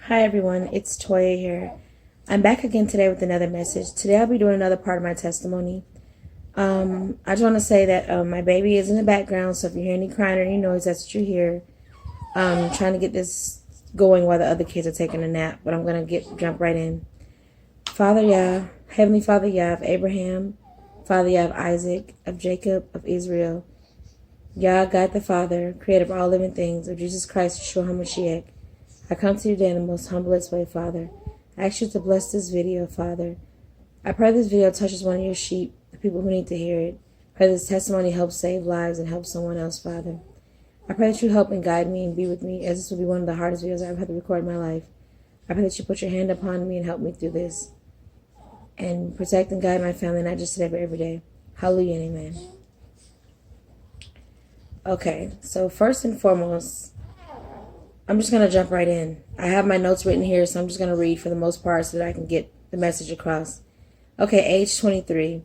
Hi everyone, it's Toya here. I'm back again today with another message. Today I'll be doing another part of my testimony. I just want to say that my baby is in the background, so if you hear any crying or any noise, that's what you hear. I'm trying to get this going while the other kids are taking a nap, but I'm going to jump right in. Father Yah, Heavenly Father Yah of Abraham, Father Yah of Isaac, of Jacob, of Israel, Yah, God the Father, creator of all living things, of Jesus Christ, Yeshua HaMashiach, I come to you today in the most humblest way, Father. I ask you to bless this video, Father. I pray this video touches one of your sheep, the people who need to hear it. I pray this testimony helps save lives and help someone else, Father. I pray that you help and guide me and be with me, as this will be one of the hardest videos I've had to record in my life. I pray that you put your hand upon me and help me through this. And protect and guide my family, not just today, but every day. Hallelujah and amen. Okay, so first and foremost, I'm just going to jump right in. I have my notes written here, so I'm just going to read for the most part so that I can get the message across. Okay, age 23.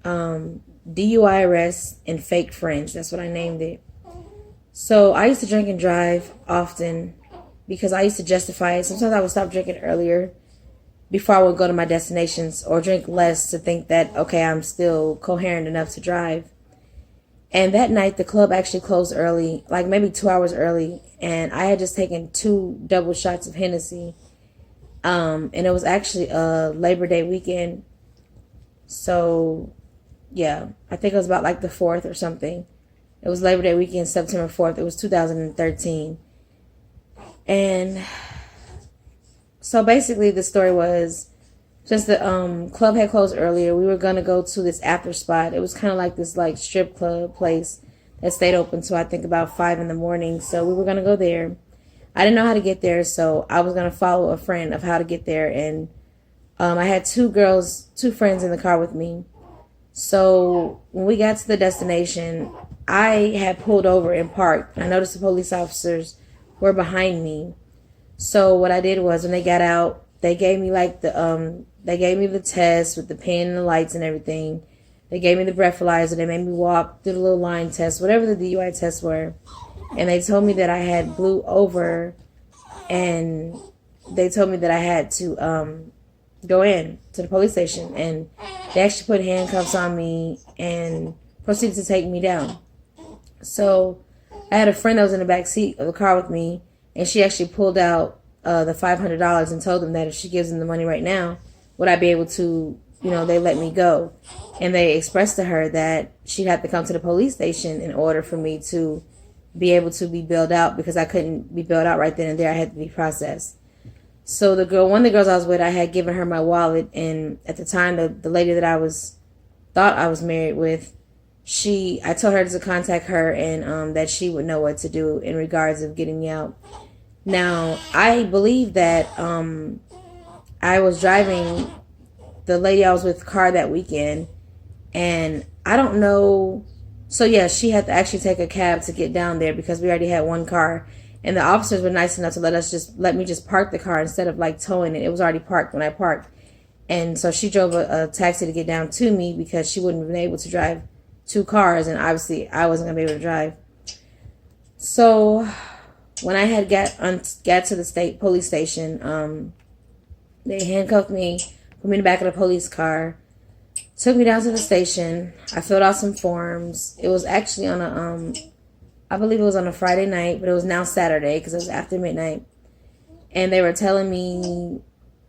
DUI arrest and fake friends. That's what I named it. So I used to drink and drive often because I used to justify it. Sometimes I would stop drinking earlier before I would go to my destinations, or drink less to think that, okay, I'm still coherent enough to drive. And that night, the club actually closed early, like maybe 2 hours early. And I had just taken 2 double shots of Hennessy. And it was actually a Labor Day weekend. So, yeah, I think it was about like the 4th or something. It was Labor Day weekend, September 4th. It was 2013. And so basically the story was, since the club had closed earlier, we were going to go to this after spot. It was kind of like this like strip club place that stayed open till I think about 5 in the morning. So we were going to go there. I didn't know how to get there, so I was going to follow a friend of how to get there. And I had 2 friends in the car with me. So when we got to the destination, I had pulled over and parked. I noticed the police officers were behind me. So what I did was, when they got out, they gave me like they gave me the test with the pen and the lights and everything. They gave me the breathalyzer. They made me walk through the little line test, whatever the DUI tests were. And they told me that I had blew over, and they told me that I had to go in to the police station. And they actually put handcuffs on me and proceeded to take me down. So I had a friend that was in the back seat of the car with me, and she actually pulled out the $500 and told them that if she gives them the money right now, would I be able to, they let me go. And they expressed to her that she'd have to come to the police station in order for me to be able to be bailed out, because I couldn't be bailed out right then and there. I had to be processed. So one of the girls I was with, I had given her my wallet, and at the time, the lady that thought I was married with, I told her to contact her, and that she would know what to do in regards of getting me out. Now, I believe that I was driving the lady I was with car that weekend, and I don't know. So yeah, she had to actually take a cab to get down there because we already had one car, and the officers were nice enough to let me just park the car instead of like towing it. It was already parked when I parked. And so she drove a taxi to get down to me because she wouldn't have been able to drive 2 cars, and obviously I wasn't gonna be able to drive. So when I had got to the state police station, they handcuffed me, put me in the back of the police car, took me down to the station. I filled out some forms. It was actually on I believe it was on a Friday night, but it was now Saturday because it was after midnight. And they were telling me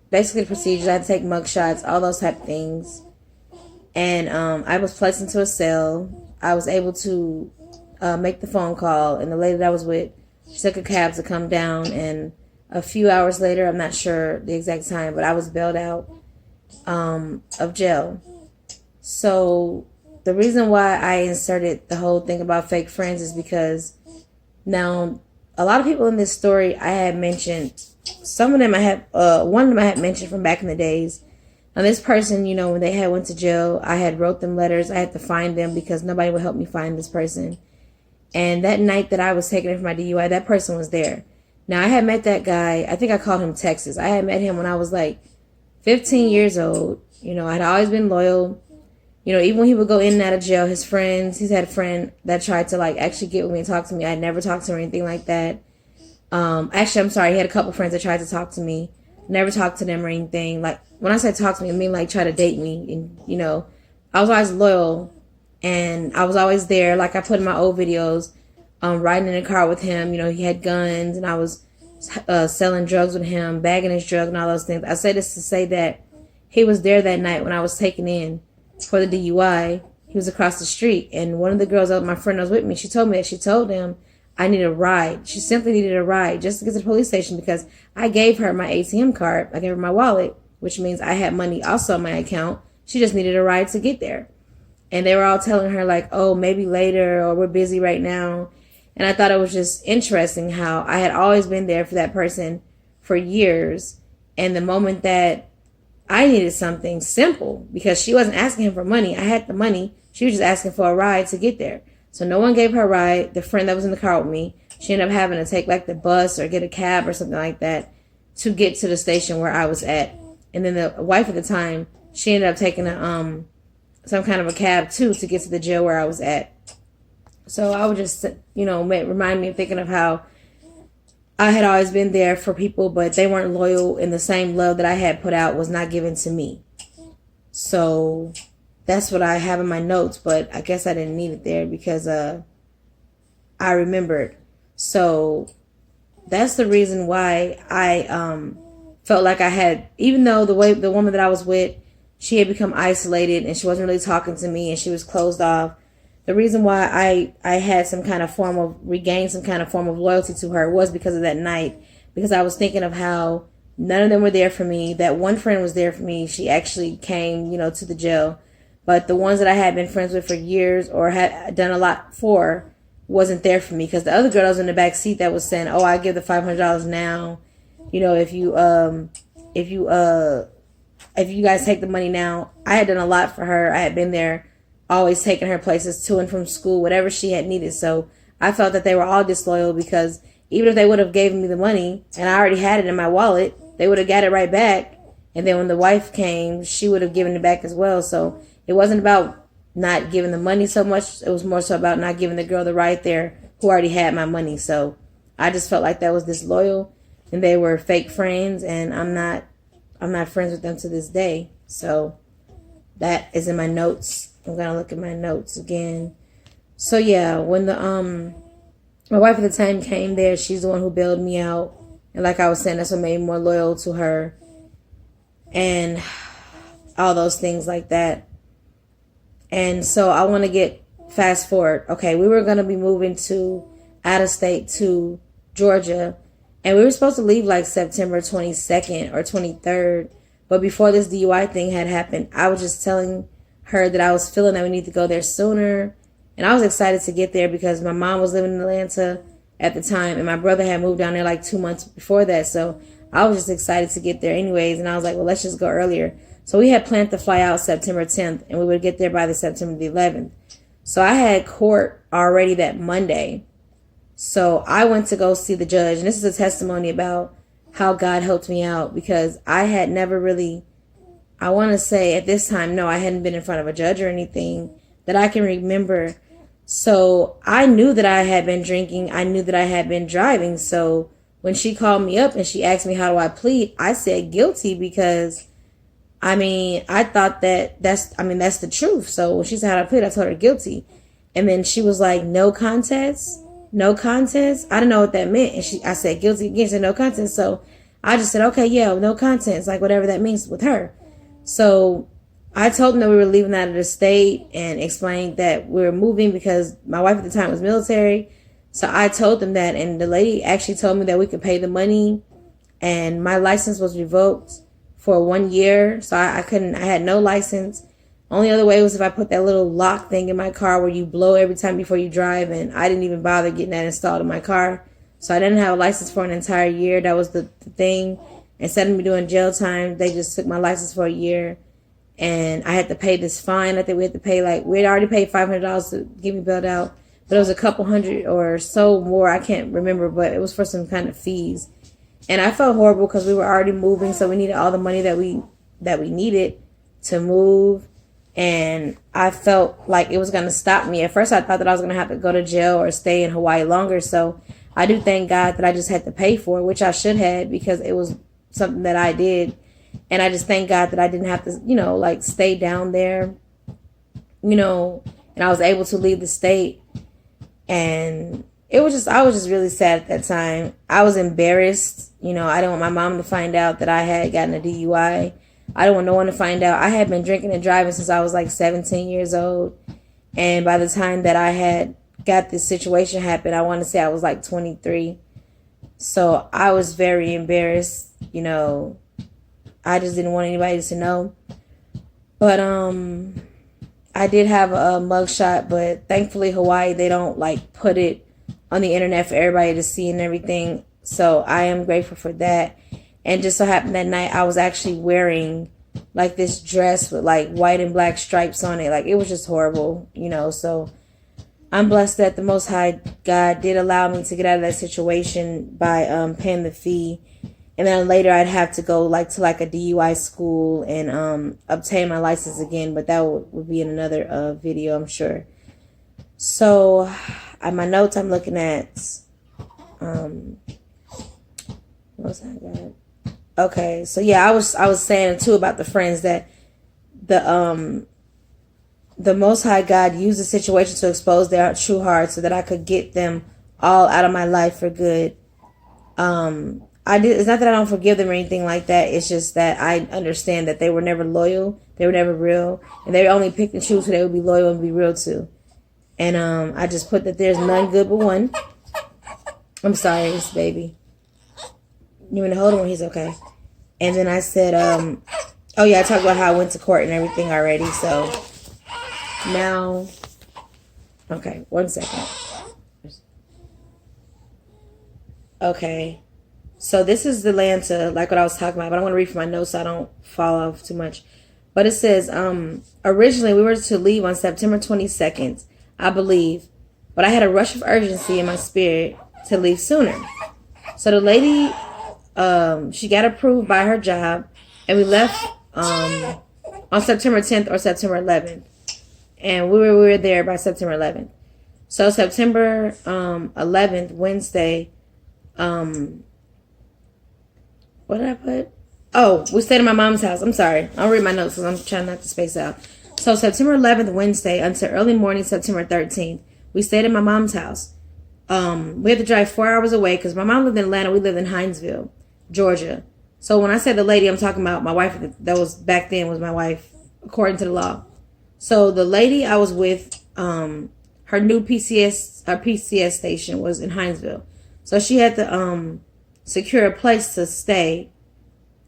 basically the procedures. I had to take mug shots, all those type of things. And I was placed into a cell. I was able to make the phone call, and the lady that I was with, she took a cab to come down, and a few hours later, I'm not sure the exact time, but I was bailed out of jail. So the reason why I inserted the whole thing about fake friends is because now a lot of people in this story I had mentioned, some of them one of them I had mentioned from back in the days. Now this person, when they went to jail, I had wrote them letters. I had to find them because nobody would help me find this person. And that night that I was taken in for my DUI, that person was there. Now, I had met that guy. I think I called him Texas. I had met him when I was like 15 years old. I'd always been loyal. Even when he would go in and out of jail, he's had a friend that tried to like actually get with me and talk to me. I'd never talked to him or anything like that. Actually, I'm sorry. He had a couple friends that tried to talk to me. Never talked to them or anything. Like, when I say talk to me, I mean like try to date me. And, you know, I was always loyal and I was always there. Like I put in my old videos, riding in a car with him. You know, he had guns and I was selling drugs with him, bagging his drugs and all those things. I say this to say that he was there that night when I was taken in for the DUI. He was across the street. And one of the girls, my friend that was with me, she told me that she told him I needed a ride. She simply needed a ride just to get to the police station because I gave her my ATM card. I gave her my wallet, which means I had money also in my account. She just needed a ride to get there. And they were all telling her like, oh, maybe later, or we're busy right now. And I thought it was just interesting how I had always been there for that person for years. And the moment that I needed something simple, because she wasn't asking him for money. I had the money. She was just asking for a ride to get there. So no one gave her a ride. The friend that was in the car with me, she ended up having to take like the bus or get a cab or something like that to get to the station where I was at. And then the wife at the time, she ended up taking some kind of a cab too to get to the jail where I was at. So I would just, you know, remind me of thinking of how I had always been there for people, but they weren't loyal, and the same love that I had put out was not given to me. So that's what I have in my notes, but I guess I didn't need it there because I remembered. So that's the reason why I felt like I had, even though the woman that I was with, she had become isolated and she wasn't really talking to me and she was closed off. The reason why I had regained some kind of form of loyalty to her was because of that night. Because I was thinking of how none of them were there for me. That one friend was there for me. She actually came, you know, to the jail. But the ones that I had been friends with for years or had done a lot for wasn't there for me. Because the other girl that was in the back seat that was saying, oh, I give the $500 now. You know, if you guys take the money now. I had done a lot for her. I had been there, always taking her places to and from school, whatever she had needed. So I felt that they were all disloyal because even if they would have given me the money and I already had it in my wallet, they would have got it right back. And then when the wife came, she would have given it back as well. So it wasn't about not giving the money so much. It was more so about not giving the girl the right there who already had my money. So I just felt like that was disloyal and they were fake friends, and I'm not friends with them to this day. So that is in my notes. I'm going to look at my notes again. So yeah, when my wife at the time came there, she's the one who bailed me out. And like I was saying, that's what made me more loyal to her. And all those things like that. And so I want to get fast forward. Okay, we were going to be moving out of state to Georgia. And we were supposed to leave like September 22nd or 23rd. But before this DUI thing had happened, I was just telling her that I was feeling that we need to go there sooner. And I was excited to get there because my mom was living in Atlanta at the time. And my brother had moved down there like 2 months before that. So I was just excited to get there anyways. And I was like, well, let's just go earlier. So we had planned to fly out September 10th. And we would get there by the September the 11th. So I had court already that Monday. So I went to go see the judge. And this is a testimony about how God helped me out. Because I had never really, I want to say at this time, no, I hadn't been in front of a judge or anything that I can remember. So I knew that I had been drinking. I knew that I had been driving. So when she called me up and she asked me how do I plead, I said guilty because, I thought that's the truth. So when she said how do I plead, I told her guilty. And then she was like, no contest. No contest. I didn't know what that meant. And I said guilty again. She said no contest. So I just said, okay, yeah, no contest. Like whatever that means with her. So I told them that we were leaving out of the state and explained that we were moving because my wife at the time was military. So I told them that, and the lady actually told me that we could pay the money, and my license was revoked for 1 year. So I had no license. Only other way was if I put that little lock thing in my car where you blow every time before you drive, and I didn't even bother getting that installed in my car. So I didn't have a license for an entire year. That was the thing. Instead of me doing jail time, they just took my license for a year. And I had to pay this fine. I think we had to pay we had already paid $500 to get me bailed out. But it was a couple hundred or so more. I can't remember, but it was for some kind of fees. And I felt horrible because we were already moving. So we needed all the money that we needed to move. And I felt like it was going to stop me. At first, I thought that I was going to have to go to jail or stay in Hawaii longer. So I do thank God that I just had to pay for it, which I should have, because it was something that I did. And I just thank God that I didn't have to, like stay down there, and I was able to leave the state. And I was just really sad at that time. I was embarrassed. I didn't want my mom to find out that I had gotten a DUI. I don't want no one to find out. I had been drinking and driving since I was like 17 years old. And by the time that I had got this situation happen, I want to say I was like 23. So I was very embarrassed. I just didn't want anybody to know. But I did have a mugshot, but thankfully Hawaii, they don't like put it on the internet for everybody to see and everything. So I am grateful for that. And just so happened that night I was actually wearing like this dress with like white and black stripes on it. Like it was just horrible, so I'm blessed that the Most High God did allow me to get out of that situation by paying the fee. And then later I'd have to go like to like a DUI school and obtain my license again. But that would be in another video, I'm sure. So my notes I'm looking at. What was that? Okay, so yeah, I was saying too about the friends that the Most High God used the situation to expose their true hearts so that I could get them all out of my life for good. It's not that I don't forgive them or anything like that. It's just that I understand that they were never loyal, they were never real, and they only picked and choose who they would be loyal and be real to. And I just put that there's none good but one. I'm sorry, this baby. You want to hold him when he's okay? And then I said, oh yeah, I talked about how I went to court and everything already. So now, okay, 1 second. Okay, so this is Atlanta, like what I was talking about, but I want to read from my notes so I don't fall off too much. But it says, originally we were to leave on September 22nd, I believe, but I had a rush of urgency in my spirit to leave sooner. So the lady, she got approved by her job, and we left on September 10th or September 11th, and we were there by September 11th. So September 11th, Wednesday, what did I put? Oh, we stayed at my mom's house. I'm sorry, I'll read my notes because I'm trying not to space out. So September 11th, Wednesday, until early morning, September 13th, we stayed at my mom's house. We had to drive 4 hours away because my mom lived in Atlanta. We lived in Hinesville, Georgia. So when I said the lady, I'm talking about my wife. That was back then was my wife, according to the law. So the lady I was with, her new PCS station was in Hinesville. So she had to secure a place to stay,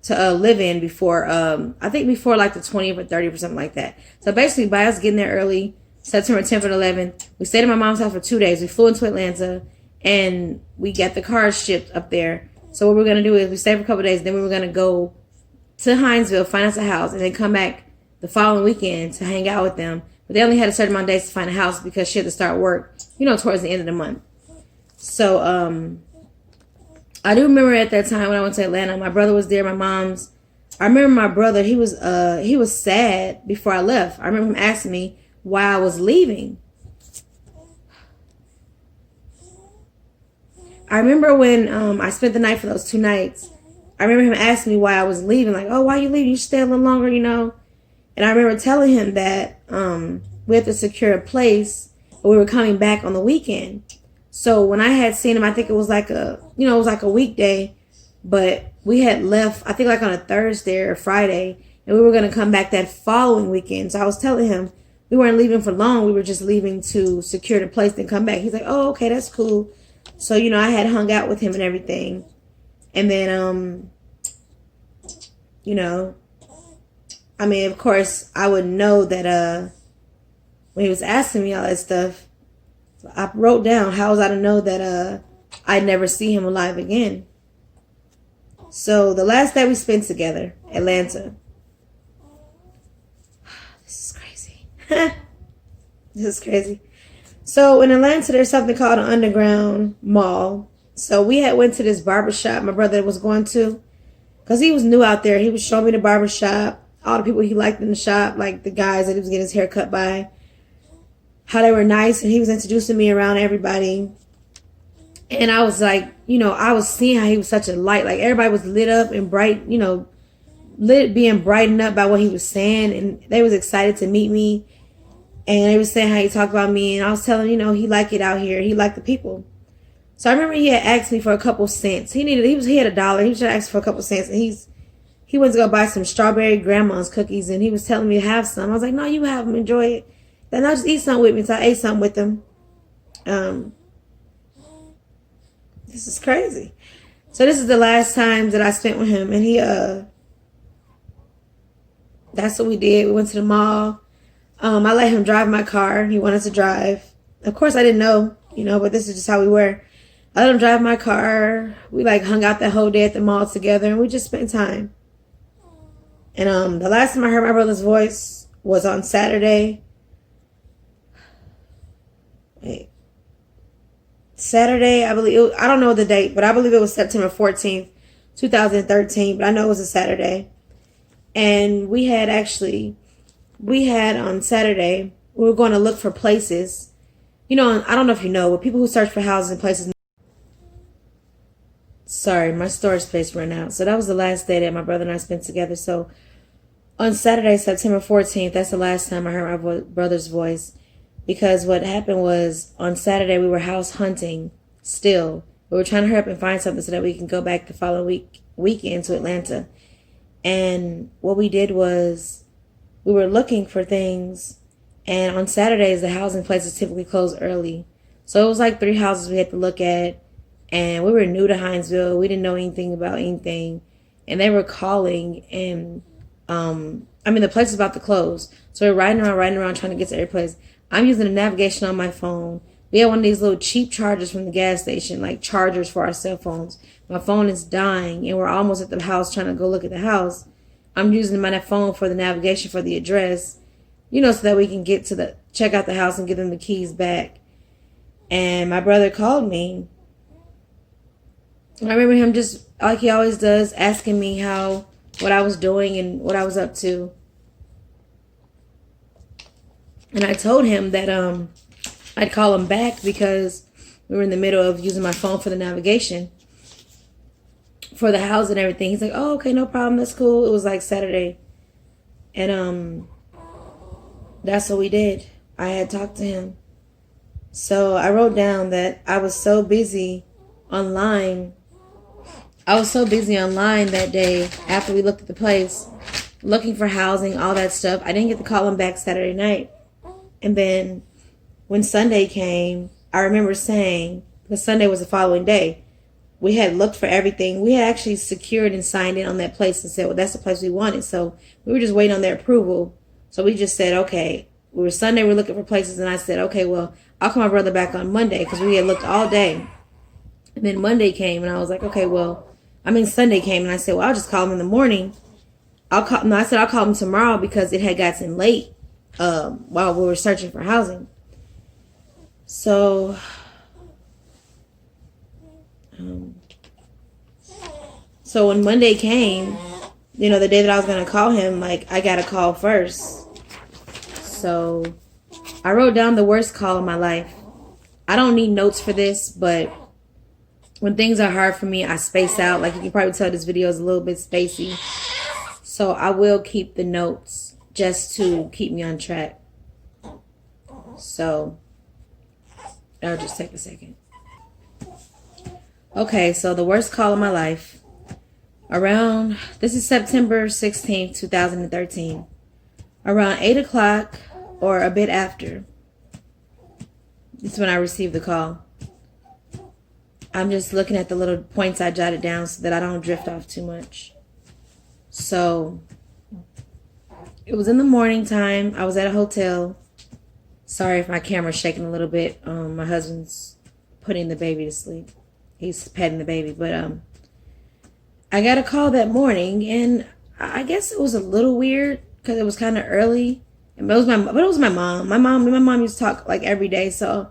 to live in before, I think before like the 20th or 30th or something like that. So basically by us getting there early, September 10th and 11th, we stayed at my mom's house for 2 days. We flew into Atlanta and we got the cars shipped up there. So what we're going to do is we stayed for a couple of days. Then we were going to go to Hinesville, find us a house, and then come back the following weekend to hang out with them. But they only had a certain amount of days to find a house because she had to start work, towards the end of the month. So I do remember at that time when I went to Atlanta, my brother was there, my mom's. I remember my brother, he was sad before I left. I remember him asking me why I was leaving. I remember when I spent the night for those 2 nights, I remember him asking me why I was leaving. Like, oh, why are you leaving? You should stay a little longer, And I remember telling him that we had to secure a place, but we were coming back on the weekend. So when I had seen him, I think it was like it was like a weekday, but we had left, I think like on a Thursday or Friday, and we were going to come back that following weekend. So I was telling him we weren't leaving for long. We were just leaving to secure the place and come back. He's like, oh, okay, that's cool. So, I had hung out with him and everything. And then, of course, I would know that when he was asking me all that stuff, I wrote down, how was I to know that I'd never see him alive again? So the last day we spent together, Atlanta. This is crazy. This is crazy. So in Atlanta, there's something called an underground mall. So we had went to this barbershop my brother was going to, because he was new out there. He was showing me the barbershop. all the people he liked in the shop, like the guys that he was getting his hair cut by, how they were nice, and he was introducing me around everybody. And I was like, you know, I was seeing how he was such a light. Like, everybody was lit up and bright, you know, being brightened up by what he was saying. And they was excited to meet me. And they was saying how he talked about me. And I was telling, you know, he liked it out here. He liked the people. So I remember he had asked me for a couple cents. He had $1. He was trying to ask for a couple cents. And he went to go buy some strawberry grandma's cookies. And he was telling me to have some. I was like, no, you have them. Enjoy it. Then I'll just eat something with me. So I ate something with him. This is crazy. So this is the last time that I spent with him. And he, that's what we did. We went to the mall. I let him drive my car. He wanted to drive. Of course, I didn't know, you know, but this is just how we were. I let him drive my car. We like hung out that whole day at the mall together, and we just spent time. And the last time I heard my brother's voice was on Saturday. Wait. Saturday, I believe. I don't know the date, but I believe it was September 14th, 2013. But I know it was a Saturday. And we had on Saturday, we were going to look for places. You know, I don't know if you know, but people who search for houses and places. Sorry, my storage space ran out. So that was the last day that my brother and I spent together. So on Saturday, September 14th, that's the last time I heard my brother's voice. Because what happened was, on Saturday, we were house hunting still. We were trying to hurry up and find something so that we can go back the following weekend to Atlanta. And what we did was, we were looking for things. And on Saturdays, the housing places typically close early. So it was like 3 houses we had to look at. And we were new to Hinesville. We didn't know anything about anything. And they were calling. And, the place was about to close. So we're riding around trying to get to every place. I'm using the navigation on my phone. We had one of these little cheap chargers from the gas station, like chargers for our cell phones. My phone is dying, and we're almost at the house trying to go look at the house. I'm using my phone for the navigation for the address, you know, so that we can check out the house and give them the keys back. And my brother called me. I remember him just, like he always does, asking me what I was doing and what I was up to. And I told him that I'd call him back because we were in the middle of using my phone for the navigation for the house and everything. He's like, oh, okay, no problem. That's cool. It was like Saturday. And that's what we did. I had talked to him. So I wrote down that I was so busy online. That day after we looked at the place, looking for housing, all that stuff. I didn't get to call him back Saturday night. And then when Sunday came, I remember saying, because Sunday was the following day, we had looked for everything. We had actually secured and signed in on that place and said, well, that's the place we wanted. So we were just waiting on their approval. So we just said, okay, Sunday, we're looking for places. And I said, okay, well, I'll call my brother back on Monday because we had looked all day. And then Monday came and I was like, okay, Sunday came and I said, well, I'll just call him in the morning. I'll call him tomorrow because it had gotten late while we were searching for housing. So, when Monday came, you know, the day that I was going to call him, like, I got a call first. So I wrote down the worst call of my life. I don't need notes for this, but when things are hard for me, I space out. Like, you can probably tell this video is a little bit spacey. So I will keep the notes just to keep me on track. So I'll just take a second. Okay, so the worst call of my life. This is September 16th, 2013. Around 8 o'clock or a bit after. This is when I received the call. I'm just looking at the little points I jotted down so that I don't drift off too much. So it was in the morning time. I was at a hotel. Sorry if my camera's shaking a little bit. My husband's putting the baby to sleep. He's petting the baby. But I got a call that morning, and I guess it was a little weird because it was kind of early. But it was my mom. My mom used to talk like every day, so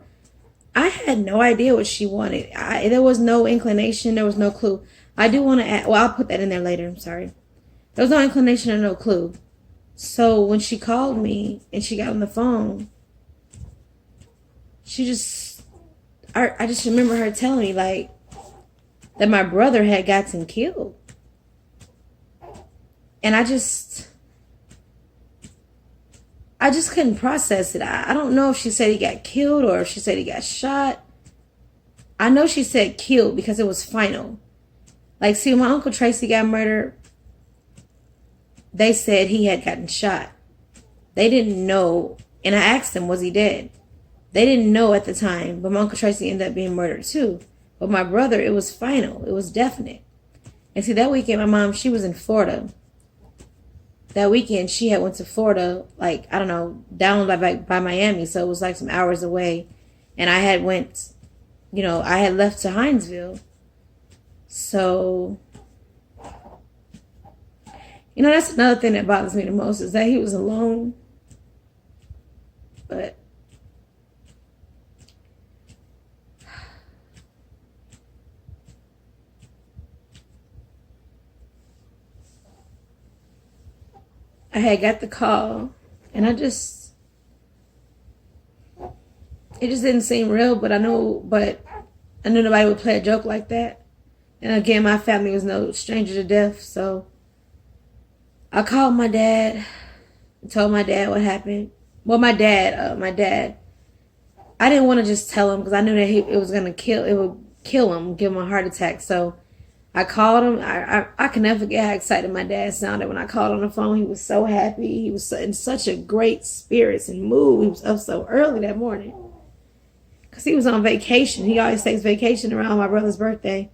I had no idea what she wanted. There was no inclination. There was no clue. I do want to add. Well, I'll put that in there later. I'm sorry. There was no inclination or no clue. So when she called me and she got on the phone, I just remember her telling me like that my brother had gotten killed. And I just couldn't process it. I don't know if she said he got killed or if she said he got shot. I know she said killed because it was final. Like, see, when my Uncle Tracy got murdered, they said he had gotten shot. They didn't know. And I asked them, was he dead? They didn't know at the time. But my Uncle Tracy ended up being murdered too. But my brother, it was final. It was definite. And see, that weekend, my mom, she was in Florida. That weekend, she had went to Florida, like, I don't know, down by Miami. So it was like some hours away. And I had went, I had left to Hinesville. So, that's another thing that bothers me the most is that he was alone. But I had got the call and it just didn't seem real, but I knew nobody would play a joke like that. And again, my family was no stranger to death, so I called my dad, told my dad what happened. Well, my dad, I didn't want to just tell him because I knew that it would kill him, give him a heart attack. So I called him. I can never forget how excited my dad sounded when I called on the phone. He was so happy. He was in such a great spirits and mood. He was up so early that morning because he was on vacation. He always takes vacation around my brother's birthday.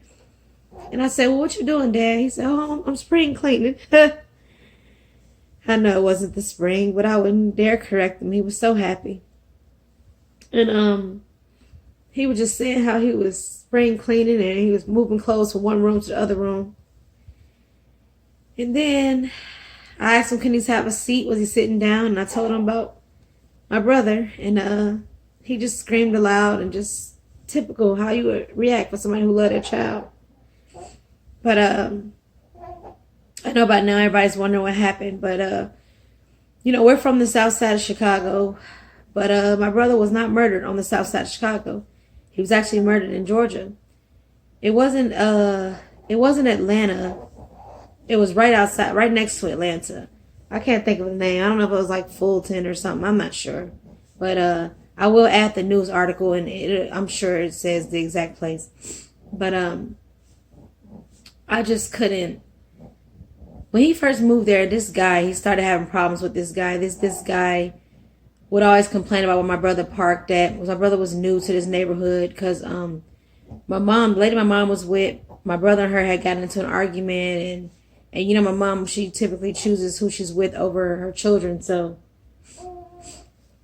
And I said, well, what you doing, Dad? He said, oh, I'm spring cleaning. I know it wasn't the spring, but I wouldn't dare correct him. He was so happy. And he was just saying how he was spring cleaning and he was moving clothes from one room to the other room. And then I asked him, can he have a seat? Was he sitting down? And I told him about my brother. And he just screamed aloud and just typical how you would react for somebody who loved their child. But I know by now everybody's wondering what happened. But, we're from the south side of Chicago. But my brother was not murdered on the south side of Chicago. He was actually murdered in Georgia. It wasn't Atlanta. It was right outside, right next to Atlanta. I can't think of the name. I don't know if it was like Fulton or something. I'm not sure. But I will add the news article and I'm sure it says the exact place. But I just couldn't. When he first moved there, he started having problems with this guy. This guy would always complain about where my brother parked at. My brother was new to this neighborhood because the lady my mom was with, my brother and her had gotten into an argument. And my mom, she typically chooses who she's with over her children. So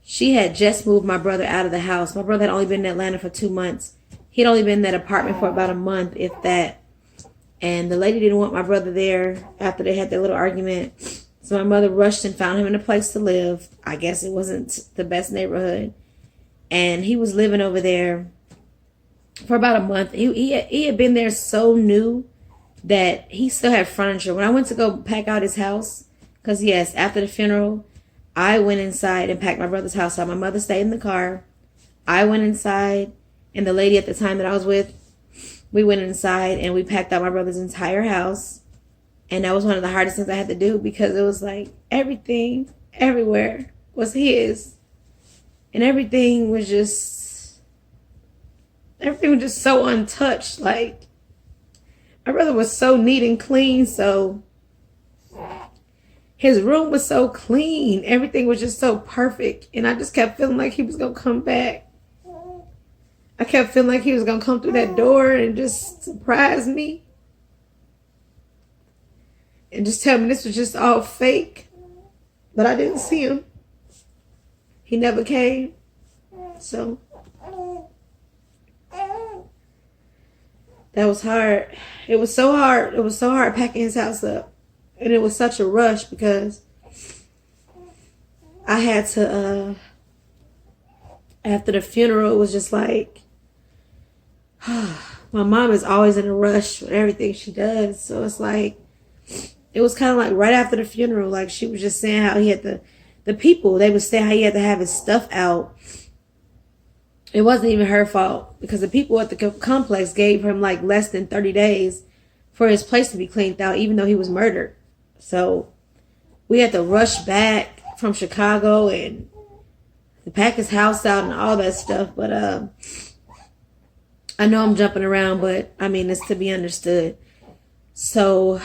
she had just moved my brother out of the house. My brother had only been in Atlanta for 2 months. He'd only been in that apartment for about a month, if that. And the lady didn't want my brother there after they had their little argument. So my mother rushed and found him in a place to live. I guess it wasn't the best neighborhood. And he was living over there for about a month. He had been there so new that he still had furniture. When I went to go pack out his house, because yes, after the funeral, I went inside and packed my brother's house out. My mother stayed in the car. I went inside, and the lady at the time that I was with, we went inside and we packed out my brother's entire house. And that was one of the hardest things I had to do because it was like everything, everywhere was his. And everything was just so untouched. Like, my brother was so neat and clean. So his room was so clean. Everything was just so perfect. And I just kept feeling like he was going to come back. I kept feeling like he was going to come through that door and just surprise me. And just tell me this was just all fake. But I didn't see him. He never came. So that was hard. It was so hard. It was so hard packing his house up. And it was such a rush because I had to, after the funeral, it was just like, my mom is always in a rush with everything she does. So it's like, it was kind of like right after the funeral. Like she was just saying how he had the people, they would say how he had to have his stuff out. It wasn't even her fault because the people at the complex gave him like less than 30 days for his place to be cleaned out, even though he was murdered. So we had to rush back from Chicago and to pack his house out and all that stuff. But I know I'm jumping around, but I mean, it's to be understood. So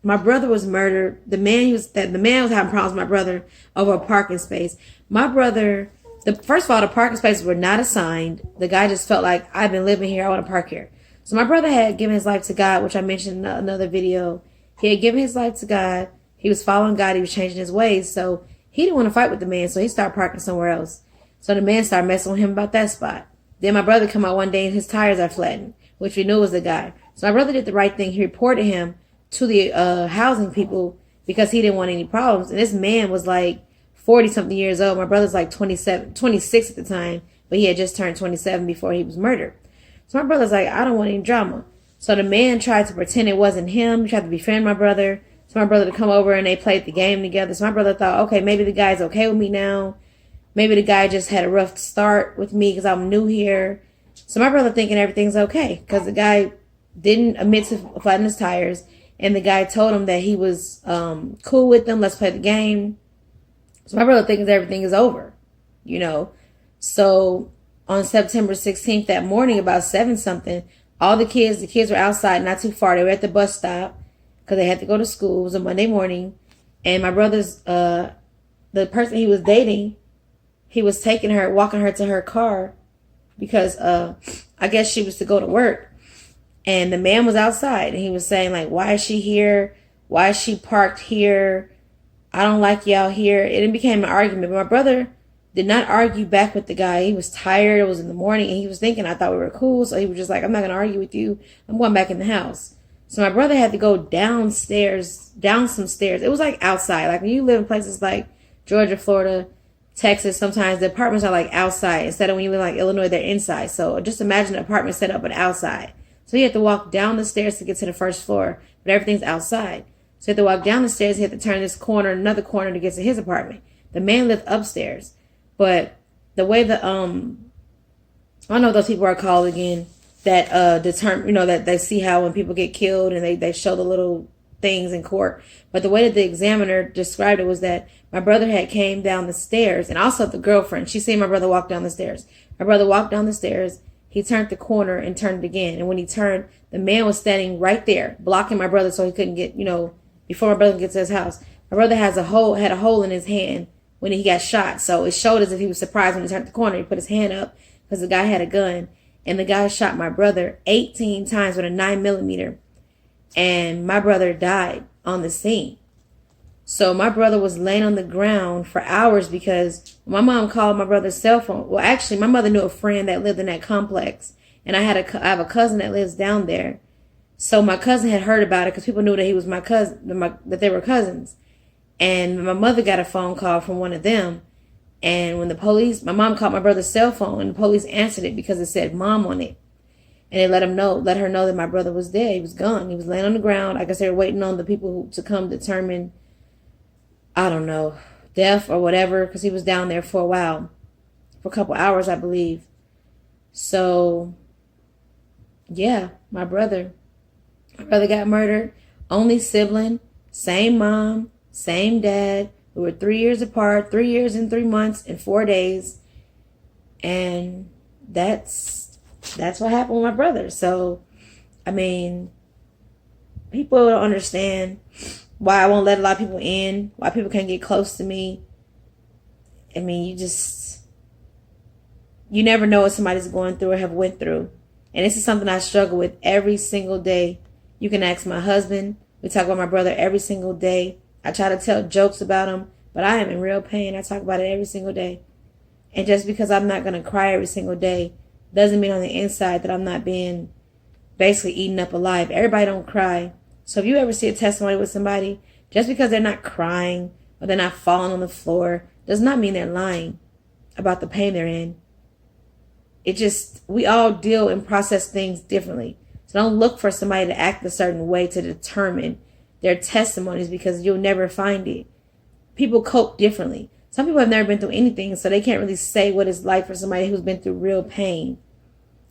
my brother was murdered. The man was having problems with my brother over a parking space. My brother, first of all, the parking spaces were not assigned. The guy just felt like, I've been living here, I want to park here. So my brother had given his life to God, which I mentioned in another video. He had given his life to God. He was following God. He was changing his ways. So he didn't want to fight with the man. So he started parking somewhere else. So the man started messing with him about that spot. Then my brother come out one day and his tires are flattened, which we knew was the guy. So my brother did the right thing. He reported him to the housing people because he didn't want any problems. And this man was like 40 something years old. My brother's like 26 at the time, but he had just turned 27 before he was murdered. So my brother's like, I don't want any drama. So the man tried to pretend it wasn't him. He tried to befriend my brother. So my brother to come over and they played the game together. So my brother thought, okay, maybe the guy's okay with me now. Maybe the guy just had a rough start with me because I'm new here. So my brother thinking everything's okay because the guy didn't admit to flattening his tires. And the guy told him that he was cool with them. Let's play the game. So my brother thinks everything is over, you know. So on September 16th, that morning, about 7 something, all the kids were outside, not too far. They were at the bus stop because they had to go to school. It was a Monday morning. And my brother's, the person he was dating, he was taking her, walking her to her car because I guess she was to go to work. And the man was outside and he was saying like, why is she here? Why is she parked here? I don't like y'all here. It became an argument. But my brother did not argue back with the guy. He was tired. It was in the morning and he was thinking I thought we were cool. So he was just like, I'm not going to argue with you. I'm going back in the house. So my brother had to go down some stairs. It was like outside. Like when you live in places like Georgia, Florida, Texas, sometimes the apartments are like outside instead of when you live in like Illinois, they're inside. So just imagine an apartment set up but outside. So he had to walk down the stairs to get to the first floor, but everything's outside. So he had to walk down the stairs. He had to turn this corner, another corner to get to his apartment. The man lived upstairs. But the way I don't know what those people are called again, that determine, that they see how when people get killed and they show the little things in court. But the way that the examiner described it was that my brother had came down the stairs, and also the girlfriend, she seen my brother walk down the stairs. My brother walked down the stairs. He turned the corner and turned it again. And when he turned, the man was standing right there, blocking my brother so he couldn't get, before my brother gets to his house. My brother had a hole in his hand when he got shot. So it showed as if he was surprised when he turned the corner. He put his hand up because the guy had a gun. And the guy shot my brother 18 times with a 9mm. And my brother died on the scene. So my brother was laying on the ground for hours because my mom called my brother's cell phone. Well, actually, my mother knew a friend that lived in that complex. And I have a cousin that lives down there. So my cousin had heard about it because people knew that he was my cousin, that they were cousins. And my mother got a phone call from one of them. And when my mom called my brother's cell phone and the police answered it because it said mom on it. And they let her know that my brother was dead. He was gone. He was laying on the ground. I guess they were waiting on the people to come determine, I don't know, death or whatever, because he was down there for a while, for a couple hours, I believe. So, yeah, my brother got murdered. Only sibling, same mom, same dad. We were 3 years apart, 3 years and 3 months and 4 days. And that's what happened with my brother. So, I mean, people don't understand why I won't let a lot of people in, why people can't get close to me. I mean, you never know what somebody's going through or have went through. And this is something I struggle with every single day. You can ask my husband. We talk about my brother every single day. I try to tell jokes about him, but I am in real pain. I talk about it every single day. And just because I'm not going to cry every single day doesn't mean on the inside that I'm not being basically eaten up alive. Everybody don't cry. So if you ever see a testimony with somebody, just because they're not crying or they're not falling on the floor does not mean they're lying about the pain they're in. We all deal and process things differently. So don't look for somebody to act a certain way to determine their testimonies because you'll never find it. People cope differently. Some people have never been through anything, so they can't really say what it's like for somebody who's been through real pain.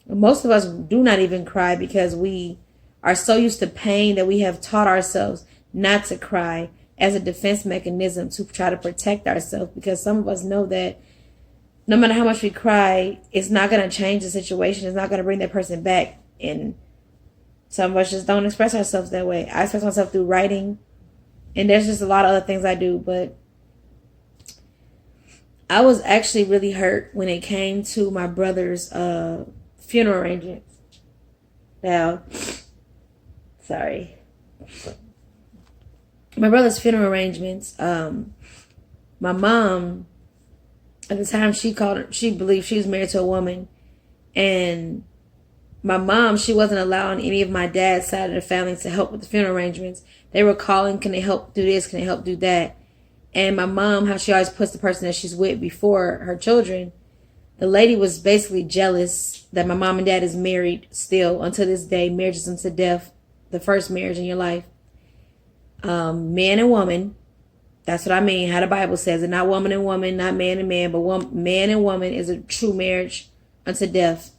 Most of us do not even cry because we are so used to pain that we have taught ourselves not to cry as a defense mechanism to try to protect ourselves, because some of us know that no matter how much we cry, it's not going to change the situation. It's not going to bring that person back. And some of us just don't express ourselves that way. I express myself through writing, and there's just a lot of other things I do. But I was actually really hurt when it came to my brother's funeral arrangements. Now, sorry. My brother's funeral arrangements, my mom, at the time she believed she was married to a woman, and my mom, she wasn't allowing any of my dad's side of the family to help with the funeral arrangements. They were calling, can they help do this, can they help do that? And my mom, how she always puts the person that she's with before her children, the lady was basically jealous that my mom and dad is married still until this day. Marriage is unto death, the first marriage in your life. Man and woman, that's what I mean, how the Bible says it. Not woman and woman, not man and man, but man and woman is a true marriage unto death.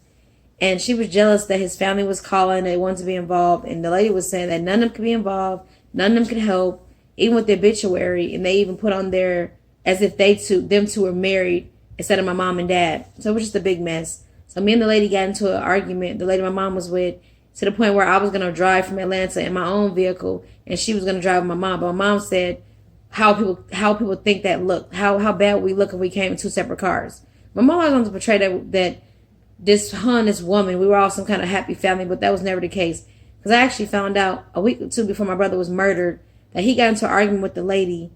And she was jealous that his family was calling, they wanted to be involved. And the lady was saying that none of them could be involved, none of them could help, even with the obituary. And they even put on there as if them two were married instead of my mom and dad. So it was just a big mess. So me and the lady got into an argument, the lady my mom was with, to the point where I was going to drive from Atlanta in my own vehicle, and she was going to drive with my mom. But my mom said, how people think that look, how bad we look if we came in two separate cars. My mom always wanted to portray that this woman, we were all some kind of happy family, but that was never the case. Because I actually found out a week or two before my brother was murdered that he got into an argument with the lady,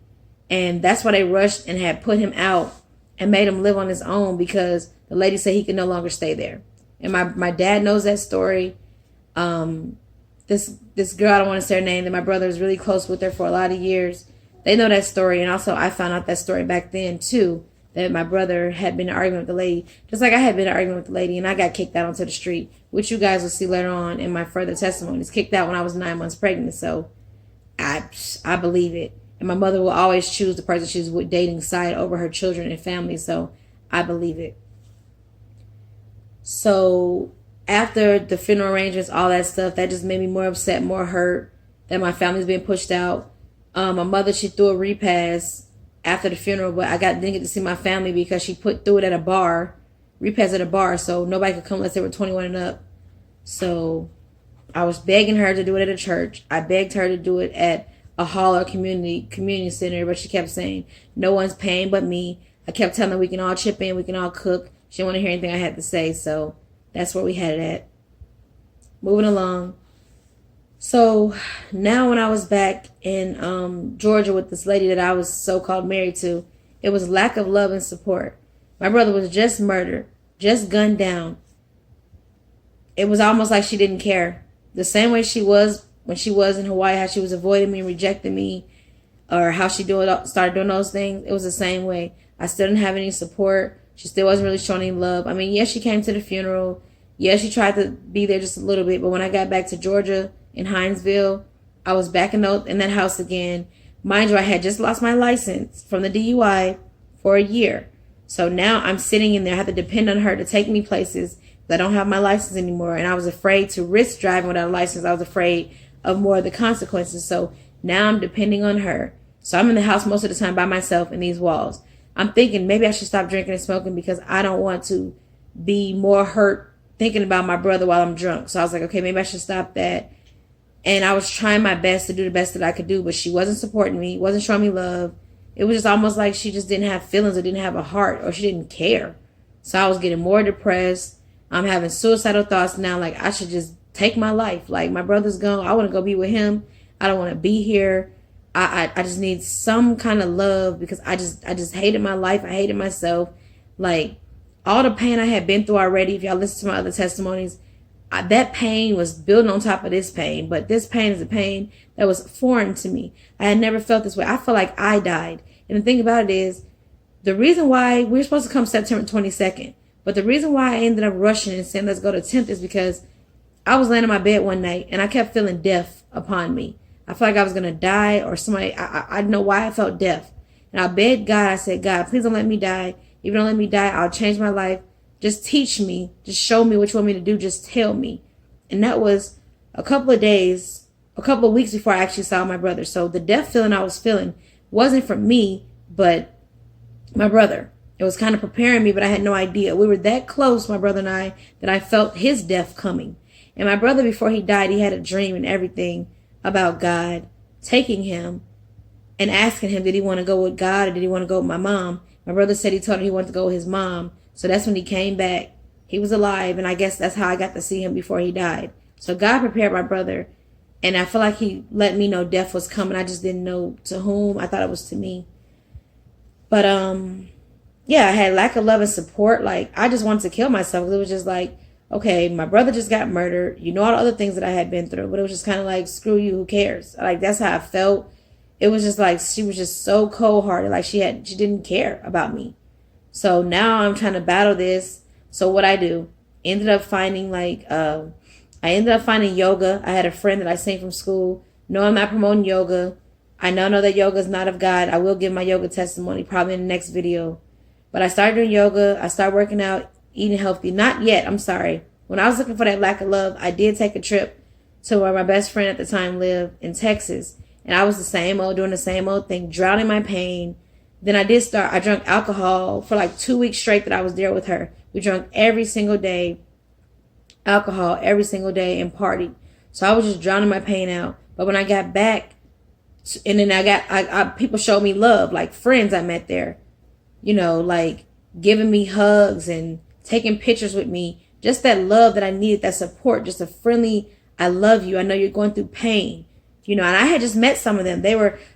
and that's why they rushed and had put him out and made him live on his own, because the lady said he could no longer stay there. And my dad knows that story. This girl, I don't want to say her name, that my brother was really close with her for a lot of years. They know that story. And also I found out that story back then too, that my brother had been in an argument with the lady, just like I had been in an argument with the lady, and I got kicked out onto the street, which you guys will see later on in my further testimonies. Kicked out when I was 9 months pregnant. So I believe it. And my mother will always choose the person she's with dating side over her children and family. So I believe it. So after the funeral arrangements, all that stuff, that just made me more upset, more hurt that my family's being pushed out. My mother, she threw a repast after the funeral, but I didn't get to see my family because she threw it at a bar, repast at a bar, so nobody could come unless they were 21 and up. So I was begging her to do it at a church. I begged her to do it at a hall or community center, but she kept saying, no one's paying but me. I kept telling her we can all chip in, we can all cook. She didn't want to hear anything I had to say, so that's where we had it at. Moving along. So now when I was back in Georgia with this lady that I was so-called married to, it was lack of love and support. My brother was just murdered, just gunned down. It was almost like she didn't care. The same way she was when she was in Hawaii, how she was avoiding me, rejecting me, or how she started doing those things. It was the same way. I still didn't have any support. She still wasn't really showing any love. I mean, yes, she came to the funeral. Yes, she tried to be there just a little bit. But when I got back to Georgia in Hinesville, I was back in that house again. Mind you, I had just lost my license from the DUI for a year. So now I'm sitting in there. I have to depend on her to take me places. I don't have my license anymore. And I was afraid to risk driving without a license. I was afraid of more of the consequences. So now I'm depending on her. So I'm in the house most of the time by myself in these walls. I'm thinking maybe I should stop drinking and smoking because I don't want to be more hurt thinking about my brother while I'm drunk. So I was like, okay, maybe I should stop that. And I was trying my best to do the best that I could do, but she wasn't supporting me, wasn't showing me love. It was just almost like she just didn't have feelings or didn't have a heart, or she didn't care. So I was getting more depressed. I'm having suicidal thoughts now, like I should just take my life. Like my brother's gone. I want to go be with him. I don't want to be here. I just need some kind of love because I just hated my life. I hated myself. Like all the pain I had been through already. If y'all listen to my other testimonies, that pain was building on top of this pain. But this pain is a pain that was foreign to me. I had never felt this way. I felt like I died. And the thing about it is, the reason why we were supposed to come September 22nd, but the reason why I ended up rushing and saying let's go to 10th is because I was laying in my bed one night and I kept feeling death upon me. I felt like I was going to die, or somebody, I didn't know why I felt deaf. And I begged God, I said, God, please don't let me die. If you don't let me die, I'll change my life. Just teach me. Just show me what you want me to do. Just tell me. And that was a couple of weeks before I actually saw my brother. So the death feeling I was feeling wasn't from me, but my brother. It was kind of preparing me, but I had no idea. We were that close, my brother and I, that I felt his death coming. And my brother, before he died, he had a dream and everything about God taking him and asking him, did he want to go with God or did he want to go with my mom? My brother said he told him he wanted to go with his mom. So that's when he came back. He was alive, and I guess that's how I got to see him before he died. So God prepared my brother, and I feel like he let me know death was coming. I just didn't know to whom. I thought it was to me. But yeah, I had lack of love and support. Like, I just wanted to kill myself. It was just like, okay, my brother just got murdered. You know, all the other things that I had been through, but it was just kind of like, screw you, who cares? Like, that's how I felt. It was just like, she was just so cold-hearted. Like, she didn't care about me. So now I'm trying to battle this. So what I do, ended up finding yoga. I had a friend that I seen from school. No, I'm not promoting yoga. I know that yoga is not of God. I will give my yoga testimony probably in the next video. But I started doing yoga. I started working out, eating healthy. Not yet. I'm sorry. When I was looking for that lack of love, I did take a trip to where my best friend at the time lived in Texas. And I was doing the same old thing, drowning my pain. Then I drank alcohol for like 2 weeks straight that I was there with her. We drank every single day, alcohol every single day, and partied. So I was just drowning my pain out. But when I got back, and then I people showed me love, like friends I met there, you know, like giving me hugs and taking pictures with me. Just that love that I needed, that support, just a friendly, I love you. I know you're going through pain. You know, and I had just met some of them.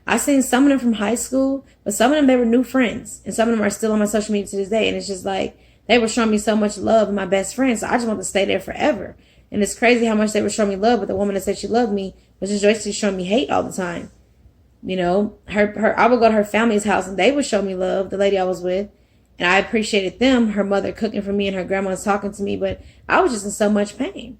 I seen some of them from high school, but some of them, they were new friends. And some of them are still on my social media to this day. And it's just like, they were showing me so much love, and my best friend. So I just want to stay there forever. And it's crazy how much they were showing me love, but the woman that said she loved me was just basically showing me hate all the time. You know, I would go to her family's house and they would show me love, the lady I was with. And I appreciated them, her mother cooking for me and her grandma was talking to me, but I was just in so much pain.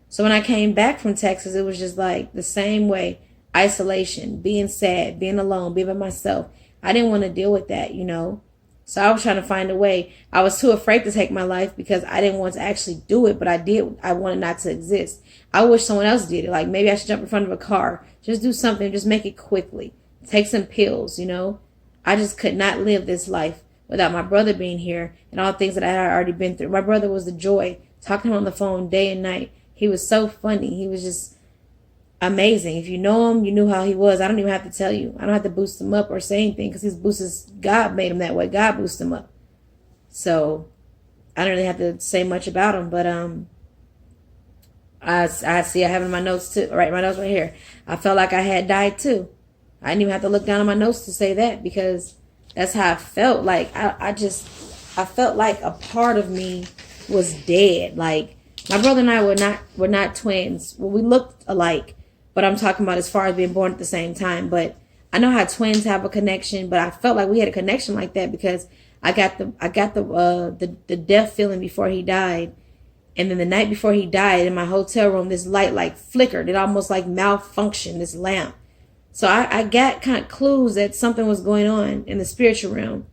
So when I came back from Texas, it was just like the same way. Isolation, being sad, being alone, being by myself. I didn't want to deal with that, you know. So I was trying to find a way. I was too afraid to take my life because I didn't want to actually do it, but I did. I wanted not to exist. I wish someone else did it. Like, maybe I should jump in front of a car. Just do something. Just make it quickly. Take some pills, you know. I just could not live this life without my brother being here and all the things that I had already been through. My brother was the joy. Talking to him on the phone day and night. He was so funny. He was just amazing. If you know him, you knew how he was. I don't even have to tell you. I don't have to boost him up or say anything because his boost is, God made him that way. God boosted him up. So I don't really have to say much about him. But I see I have in my notes too. Right, my notes right here. I felt like I had died too. I didn't even have to look down on my notes to say that because that's how I felt. Like I felt like a part of me was dead. Like, my brother and I were not twins. Well, we looked alike. But I'm talking about as far as being born at the same time. But I know how twins have a connection, but I felt like we had a connection like that because I got the death feeling before he died. And then the night before he died, in my hotel room, this light like flickered. It almost like malfunctioned, this lamp. So I got kind of clues that something was going on in the spiritual realm.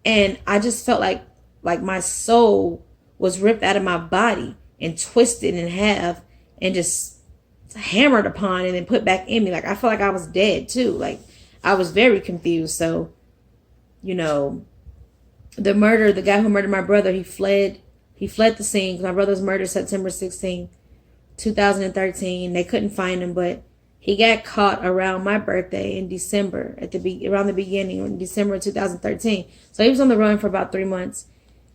And I just felt like my soul was ripped out of my body and twisted in half and just hammered upon and then put back in me. Like, I felt like I was dead too. Like, I was very confused. So, you know, the guy who murdered my brother, he fled the scene. My brother was murdered September 16, 2013. They couldn't find him, but he got caught around my birthday in December, around the beginning, in December of 2013. So he was on the run for about 3 months.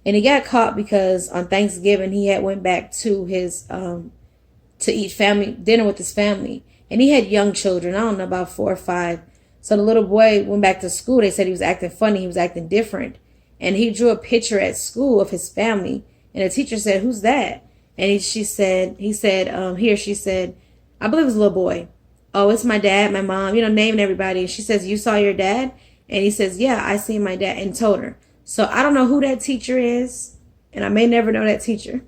And he got caught because on Thanksgiving, he had went back to his, to eat family dinner with his family. And he had young children, I don't know, about 4 or 5. So the little boy went back to school. They said he was acting funny. He was acting different. And he drew a picture at school of his family. And the teacher said, "Who's that?" And she said, I believe it was a little boy. "Oh, it's my dad, my mom," you know, naming everybody. And she says, "You saw your dad?" And he says, "Yeah, I seen my dad," and told her. So I don't know who that teacher is. And I may never know that teacher.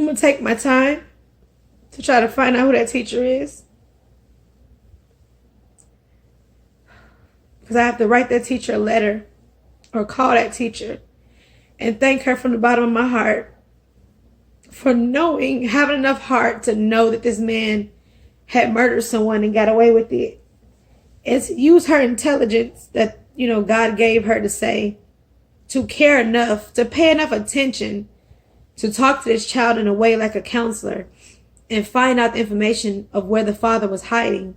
going to take my time to try to find out who that teacher is. Because I have to write that teacher a letter or call that teacher and thank her from the bottom of my heart for having enough heart to know that this man had murdered someone and got away with it. And to use her intelligence that, God gave her to care enough, to pay enough attention to talk to this child in a way like a counselor and find out the information of where the father was hiding,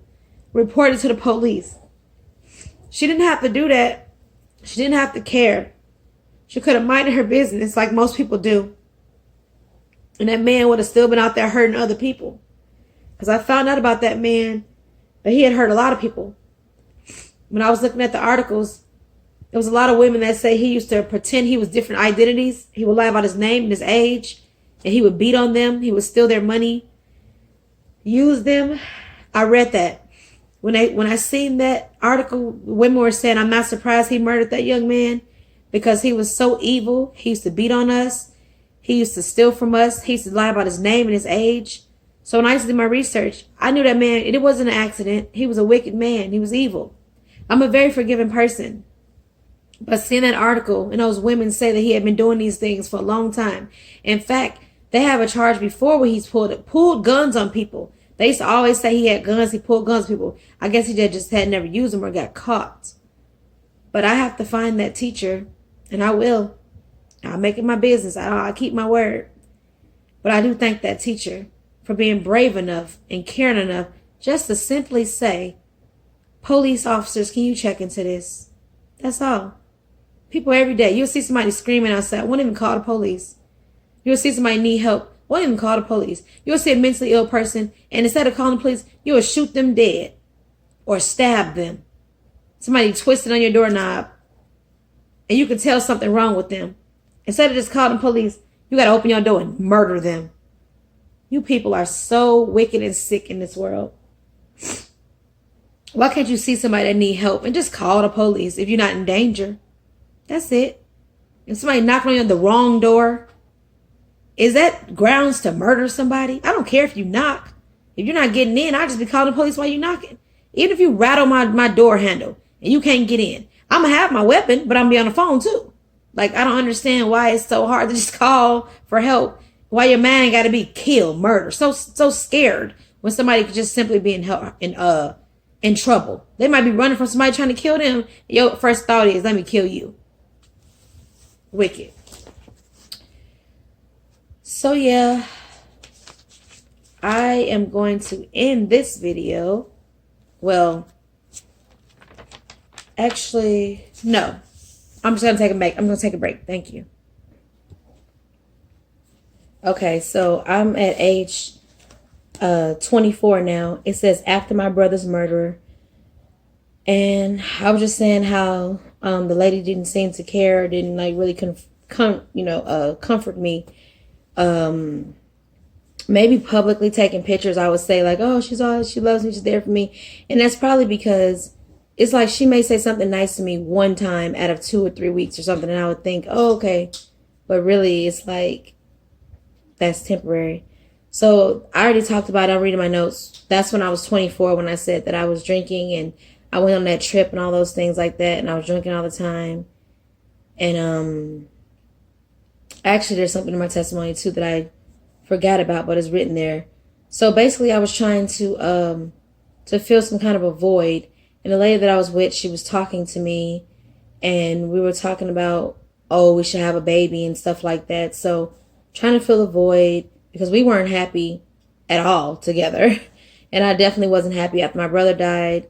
report it to the police. She didn't have to do that. She didn't have to care. She could have minded her business like most people do. And that man would have still been out there hurting other people. Because I found out about that man that he had hurt a lot of people. When I was looking at the articles, there was a lot of women that say he used to pretend he was different identities. He would lie about his name and his age. And he would beat on them. He would steal their money. Use them. I read that. When I seen that article, women were saying, I'm not surprised he murdered that young man because he was so evil. He used to beat on us. He used to steal from us. He used to lie about his name and his age. So when I used to do my research, I knew that man, it wasn't an accident. He was a wicked man. He was evil. I'm a very forgiving person. But seeing that article and those women say that he had been doing these things for a long time. In fact, they have a charge before where he's pulled guns on people. They used to always say he had guns. He pulled guns on people. I guess he just had never used them or got caught. But I have to find that teacher, and I will. I'll make it my business. I'll keep my word. But I do thank that teacher for being brave enough and caring enough just to simply say, police officers, can you check into this? That's all. People every day, you'll see somebody screaming outside, won't even call the police. You'll see somebody need help, won't even call the police. You'll see a mentally ill person, and instead of calling the police, you will shoot them dead or stab them. Somebody twisted on your doorknob, and you can tell something wrong with them. Instead of just calling the police, you got to open your door and murder them. You people are so wicked and sick in this world. Why can't you see somebody that need help and just call the police if you're not in danger? That's it. If somebody knocking on the wrong door, is that grounds to murder somebody? I don't care if you knock. If you're not getting in, I'll just be calling the police while you're knocking. Even if you rattle my door handle and you can't get in, I'm going to have my weapon, but I'm going to be on the phone too. Like, I don't understand why it's so hard to just call for help. Why your man got to be killed, murdered. So scared when somebody could just simply be in trouble. They might be running from somebody trying to kill them. Your first thought is, let me kill you. Wicked. So yeah, I am going to end this video. Well, actually, no. I'm just going to take a break. I'm going to take a break. Thank you. Okay, so I'm at age 24 now. It says after my brother's murderer. And I was just saying how the lady didn't seem to care, didn't like really comfort me. Maybe publicly taking pictures, I would say like, oh, she loves me, she's there for me. And that's probably because it's like she may say something nice to me one time out of 2 or 3 weeks or something, and I would think, oh, okay. But really, it's like, that's temporary. So I already talked about it. I'm reading my notes. That's when I was 24 when I said that I was drinking and I went on that trip and all those things like that. And I was drinking all the time. And actually there's something in my testimony too that I forgot about, but it's written there. So basically I was trying to fill some kind of a void. And the lady that I was with, she was talking to me and we were talking about, oh, we should have a baby and stuff like that. So trying to fill a void because we weren't happy at all together. And I definitely wasn't happy after my brother died.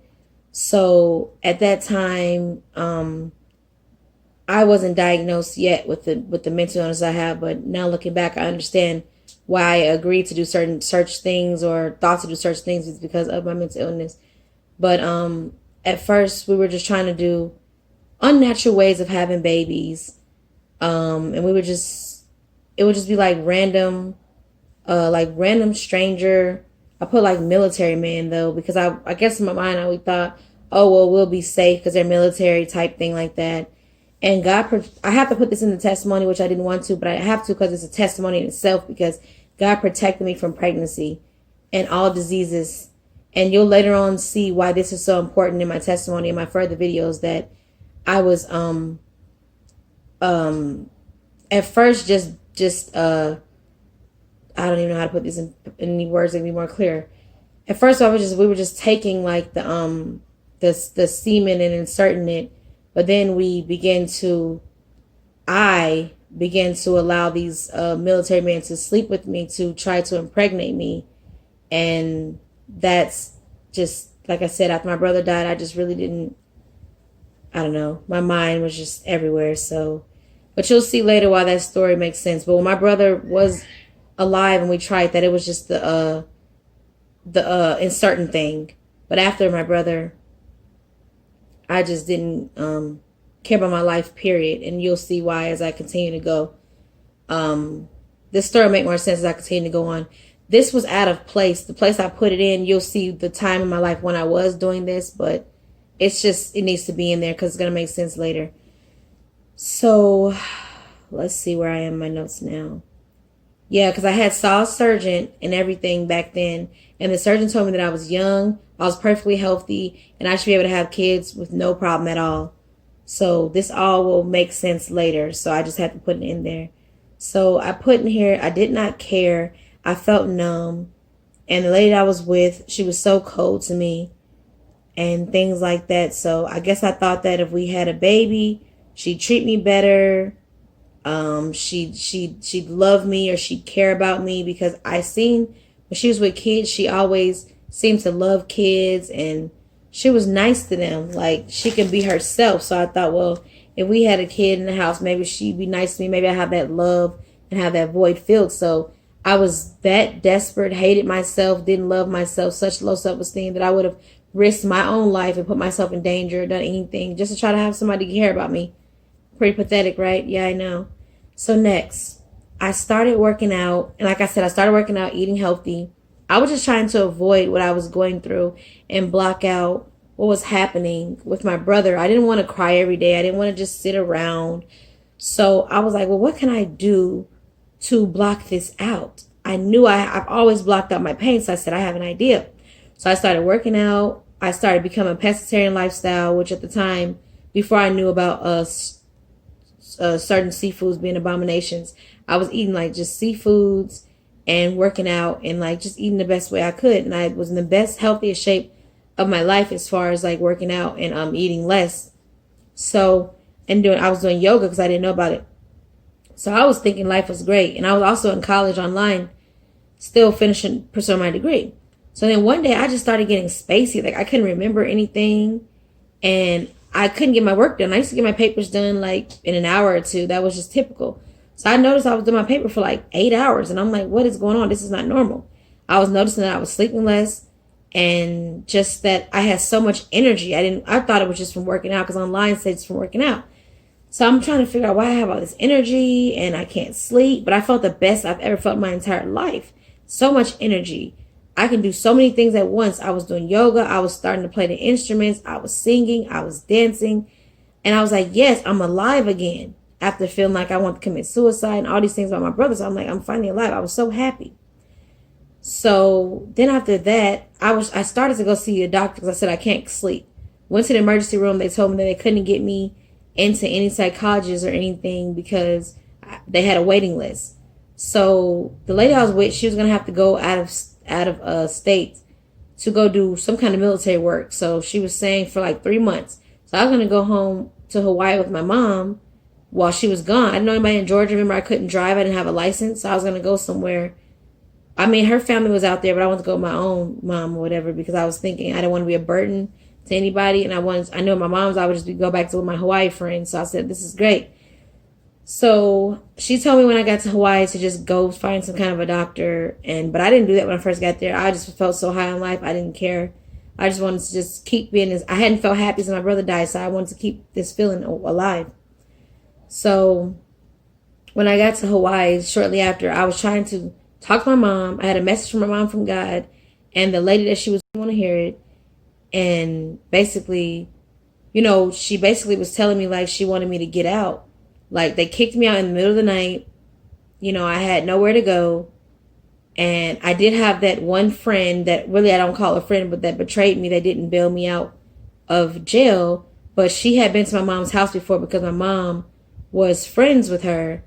So at that time, I wasn't diagnosed yet with the mental illness I have. But now looking back, I understand why I agreed to do certain things or thought to do certain things is because of my mental illness. But at first we were just trying to do unnatural ways of having babies. And it would just be like random stranger. I put like military man though, because I guess in my mind I always thought, oh, well, we'll be safe because they're military type thing like that. And I have to put this in the testimony, which I didn't want to, but I have to because it's a testimony in itself, because God protected me from pregnancy and all diseases. And you'll later on see why this is so important in my testimony and my further videos, that I was at first just I don't even know how to put this in any words that can be more clear. At first we were just taking like the semen and inserting it, but then I began to allow these military men to sleep with me to try to impregnate me. And that's just, like I said, after my brother died, I just really didn't, I don't know, my mind was just everywhere. So, but you'll see later why that story makes sense. But when my brother was alive and we tried that, it was just the inserting thing. But after my brother, I just didn't care about my life, period. And you'll see why as I continue to go. This story will make more sense as I continue to go on. This was out of place. The place I put it in, you'll see the time in my life when I was doing this, but it's just, it needs to be in there because it's going to make sense later. So let's see where I am in my notes now. Yeah, because I had saw a surgeon and everything back then. And the surgeon told me that I was young, I was perfectly healthy, and I should be able to have kids with no problem at all. So this all will make sense later. So I just had to put it in there. So I put in here, I did not care. I felt numb. And the lady I was with, she was so cold to me and things like that. So I guess I thought that if we had a baby, she'd treat me better. She'd love me, or she'd care about me, because I seen when she was with kids, she always seemed to love kids and she was nice to them. Like, she could be herself. So I thought, well, if we had a kid in the house, maybe she'd be nice to me. Maybe I have that love and have that void filled. So I was that desperate, hated myself, didn't love myself, such low self-esteem that I would have risked my own life and put myself in danger, done anything just to try to have somebody care about me. Pretty pathetic, right? Yeah, I know. So next, I started working out. And like I said, I started working out, eating healthy. I was just trying to avoid what I was going through and block out what was happening with my brother. I didn't want to cry every day. I didn't want to just sit around. So I was like, well, what can I do to block this out? I knew I've always blocked out my pain. So I said, I have an idea. So I started working out. I started becoming a pescatarian lifestyle, which at the time, before I knew about certain seafoods being abominations, I was eating like just seafoods and working out and like just eating the best way I could. And I was in the best, healthiest shape of my life as far as like working out and eating less. So, and I was doing yoga because I didn't know about it. So I was thinking life was great. And I was also in college online, still pursuing my degree. So then one day I just started getting spacey. Like, I couldn't remember anything and I couldn't get my work done. I used to get my papers done like in an hour or two. That was just typical. So I noticed I was doing my paper for like 8 hours and I'm like, what is going on? This is not normal. I was noticing that I was sleeping less and just that I had so much energy. I thought it was just from working out because online said it's from working out. So I'm trying to figure out why I have all this energy and I can't sleep, but I felt the best I've ever felt in my entire life. So much energy. I can do so many things at once. I was doing yoga. I was starting to play the instruments. I was singing. I was dancing. And I was like, yes, I'm alive again. After feeling like I want to commit suicide and all these things about my brother. So I'm like, I'm finally alive. I was so happy. So then after that, I started to go see a doctor because I said I can't sleep. Went to the emergency room. They told me that they couldn't get me into any psychologist or anything because they had a waiting list. So the lady I was with, she was going to have to go out of state to go do some kind of military work. So she was saying for like 3 months. So I was going to go home to Hawaii with my mom while she was gone. I didn't know anybody in Georgia. Remember, I couldn't drive. I didn't have a license. So I was going to go somewhere. I mean, her family was out there, but I wanted to go with my own mom or whatever because I was thinking I didn't want to be a burden to anybody. And I know my mom's, I would just go back to my Hawaii friends. So I said, this is great. So she told me when I got to Hawaii to just go find some kind of a doctor. But I didn't do that when I first got there. I just felt so high on life. I didn't care. I just wanted to just keep being this. I hadn't felt happy since my brother died. So I wanted to keep this feeling alive. So when I got to Hawaii shortly after, I was trying to talk to my mom. I had a message from my mom from God. And the lady that she was going to hear it. And basically, she basically was telling me like she wanted me to get out. Like, they kicked me out in the middle of the night. I had nowhere to go. And I did have that one friend that really I don't call a friend, but that betrayed me. That didn't bail me out of jail. But she had been to my mom's house before because my mom was friends with her.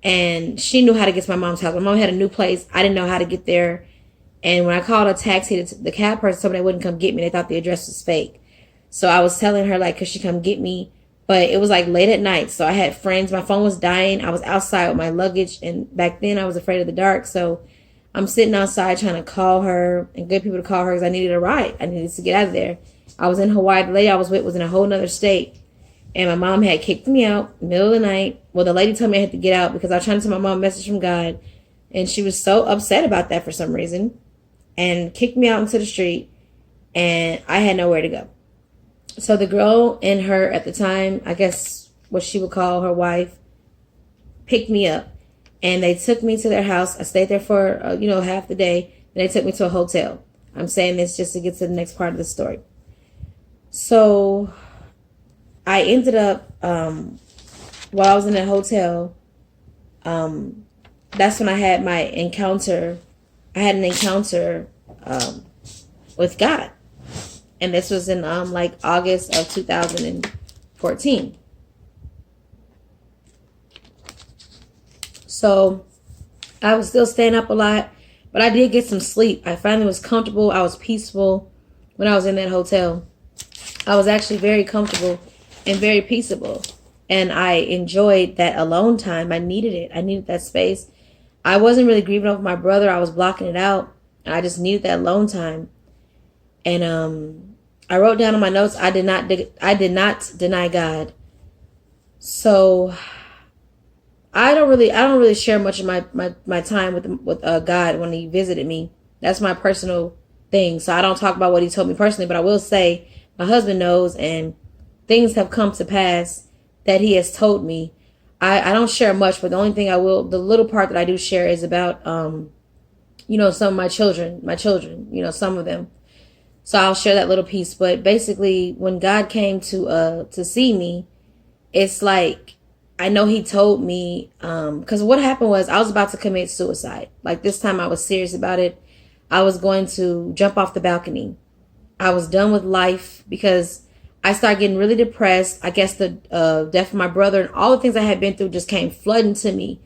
And she knew how to get to my mom's house. My mom had a new place. I didn't know how to get there. And when I called a taxi, the cab person told me they wouldn't come get me. They thought the address was fake. So I was telling her, like, could she come get me? But it was like late at night. So I had friends. My phone was dying. I was outside with my luggage. And back then I was afraid of the dark. So I'm sitting outside trying to call her and get people to call her because I needed a ride. I needed to get out of there. I was in Hawaii. The lady I was with was in a whole nother state. And my mom had kicked me out in the middle of the night. Well, the lady told me I had to get out because I was trying to tell my mom a message from God. And she was so upset about that for some reason. And kicked me out into the street. And I had nowhere to go. So the girl and her at the time, I guess what she would call her wife, picked me up. And they took me to their house. I stayed there for, half the day. And they took me to a hotel. I'm saying this just to get to the next part of the story. So I ended up, while I was in that hotel, that's when I had my encounter. I had an encounter with God. And this was in August of 2014. So I was still staying up a lot, but I did get some sleep. I finally was comfortable. I was peaceful when I was in that hotel. I was actually very comfortable and very peaceable. And I enjoyed that alone time. I needed it. I needed that space. I wasn't really grieving over my brother. I was blocking it out. And I just needed that alone time. And I wrote down in my notes, I did not deny God. So I don't really share much of my time with God when he visited me. That's my personal thing. So I don't talk about what he told me personally, but I will say my husband knows, and things have come to pass that he has told me. I don't share much, but the only thing the little part that I do share is about, some of my children, some of them. So I'll share that little piece. But basically, when God came to see me, it's like, I know he told me, because what happened was I was about to commit suicide. Like this time I was serious about it. I was going to jump off the balcony. I was done with life because I started getting really depressed. I guess the death of my brother and all the things I had been through just came flooding to me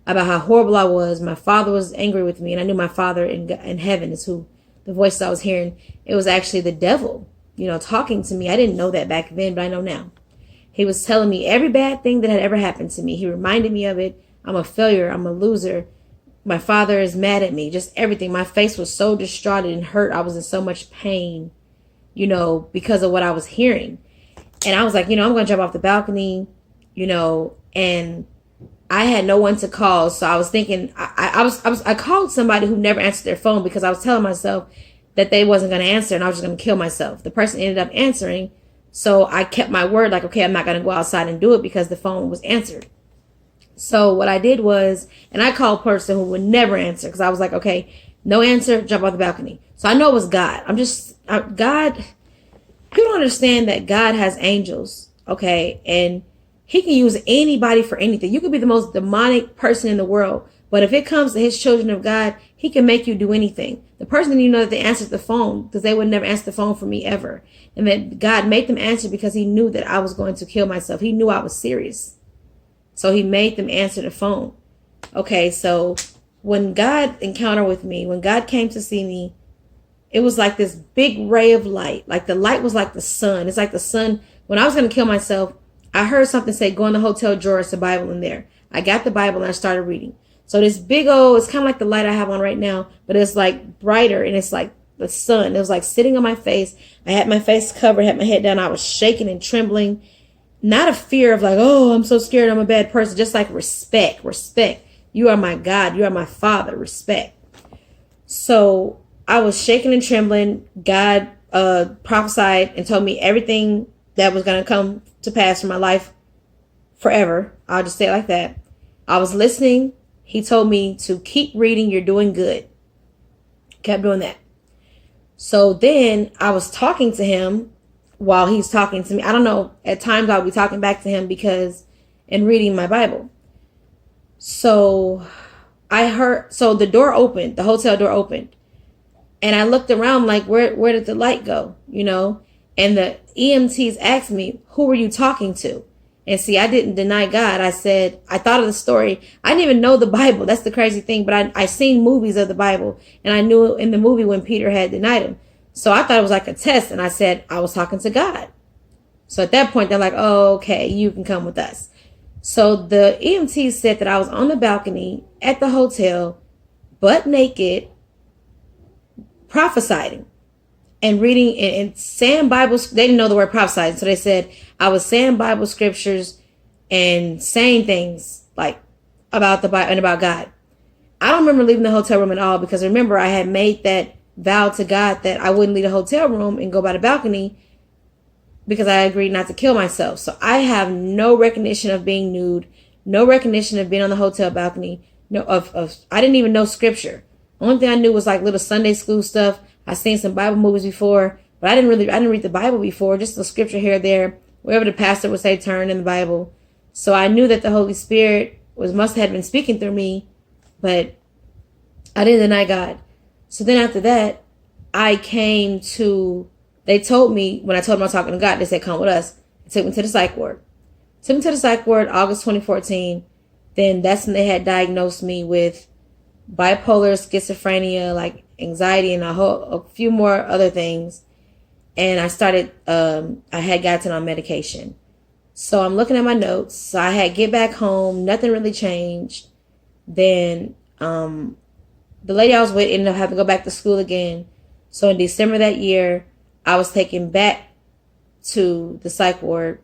about how horrible I was. My father was angry with me, and I knew my father in heaven is who the voice I was hearing. It was actually the devil, talking to me. I didn't know that back then, but I know now. He was telling me every bad thing that had ever happened to me. He reminded me of it. I'm a failure. I'm a loser. My father is mad at me. Just everything. My face was so distraught and hurt. I was in so much pain, because of what I was hearing. And I was like, I'm going to jump off the balcony, and I had no one to call. So I was thinking, I called somebody who never answered their phone because I was telling myself that they wasn't going to answer and I was just going to kill myself. The person ended up answering. So I kept my word, like, okay, I'm not going to go outside and do it because the phone was answered. So what I did was, and I called a person who would never answer because I was like, okay, no answer, jump off the balcony. So I know it was God. God, you don't understand that God has angels, okay? And he can use anybody for anything. You could be the most demonic person in the world, but if it comes to his children of God, he can make you do anything. The person didn't even know that they answered the phone because they would never answer the phone for me ever. And that God made them answer because he knew that I was going to kill myself. He knew I was serious. So he made them answer the phone. Okay, so when God encountered with me, when God came to see me, it was like this big ray of light. Like the light was like the sun. It's like the sun. When I was going to kill myself, I heard something say, go in the hotel drawer. It's a Bible in there. I got the Bible and I started reading. So this big old, it's kind of like the light I have on right now, but it's like brighter and it's like the sun. It was like sitting on my face. I had my face covered, had my head down. I was shaking and trembling. Not a fear of like, oh, I'm so scared, I'm a bad person. Just like respect. You are my God. You are my Father. Respect. So I was shaking and trembling. God prophesied and told me everything that was going to come to pass in my life forever. I'll just say it like that. I was listening. He told me to keep reading. You're doing good. Kept doing that. So then I was talking to him while he's talking to me. I don't know. At times I'll be talking back to him and reading my Bible. So I heard, so the door opened, the hotel door opened. And I looked around like, where did the light go? You know? And the EMTs asked me, who were you talking to? And see, I didn't deny God. I said, I thought of the story. I didn't even know the Bible. That's the crazy thing. But I seen movies of the Bible. And I knew in the movie when Peter had denied him. So I thought it was like a test. And I said, I was talking to God. So at that point, they're like, oh, okay, you can come with us. So the EMT said that I was on the balcony at the hotel, butt naked, prophesying and reading and saying Bible. They didn't know the word prophesying. So they said I was saying Bible scriptures and saying things like about the Bible and about God. I don't remember leaving the hotel room at all because remember I had made that vow to God that I wouldn't leave the hotel room and go by the balcony because I agreed not to kill myself. So I have no recognition of being nude, no recognition of being on the hotel balcony. No, I didn't even know scripture. Only thing I knew was like little Sunday school stuff. I seen some Bible movies before, but I didn't read the Bible before, just the scripture here or there, wherever the pastor would say turn in the Bible. So I knew that the Holy Spirit must have been speaking through me, but I didn't deny God. So then after that, they told me, when I told them I was talking to God, they said, come with us. They took me to the psych ward. Took me to the psych ward August 2014. Then that's when they had diagnosed me with bipolar, schizophrenia, like anxiety, and a few more other things. And I started, I had gotten on medication. So I'm looking at my notes. So I had get back home. Nothing really changed. Then the lady I was with ended up having to go back to school again. So in December that year, I was taken back to the psych ward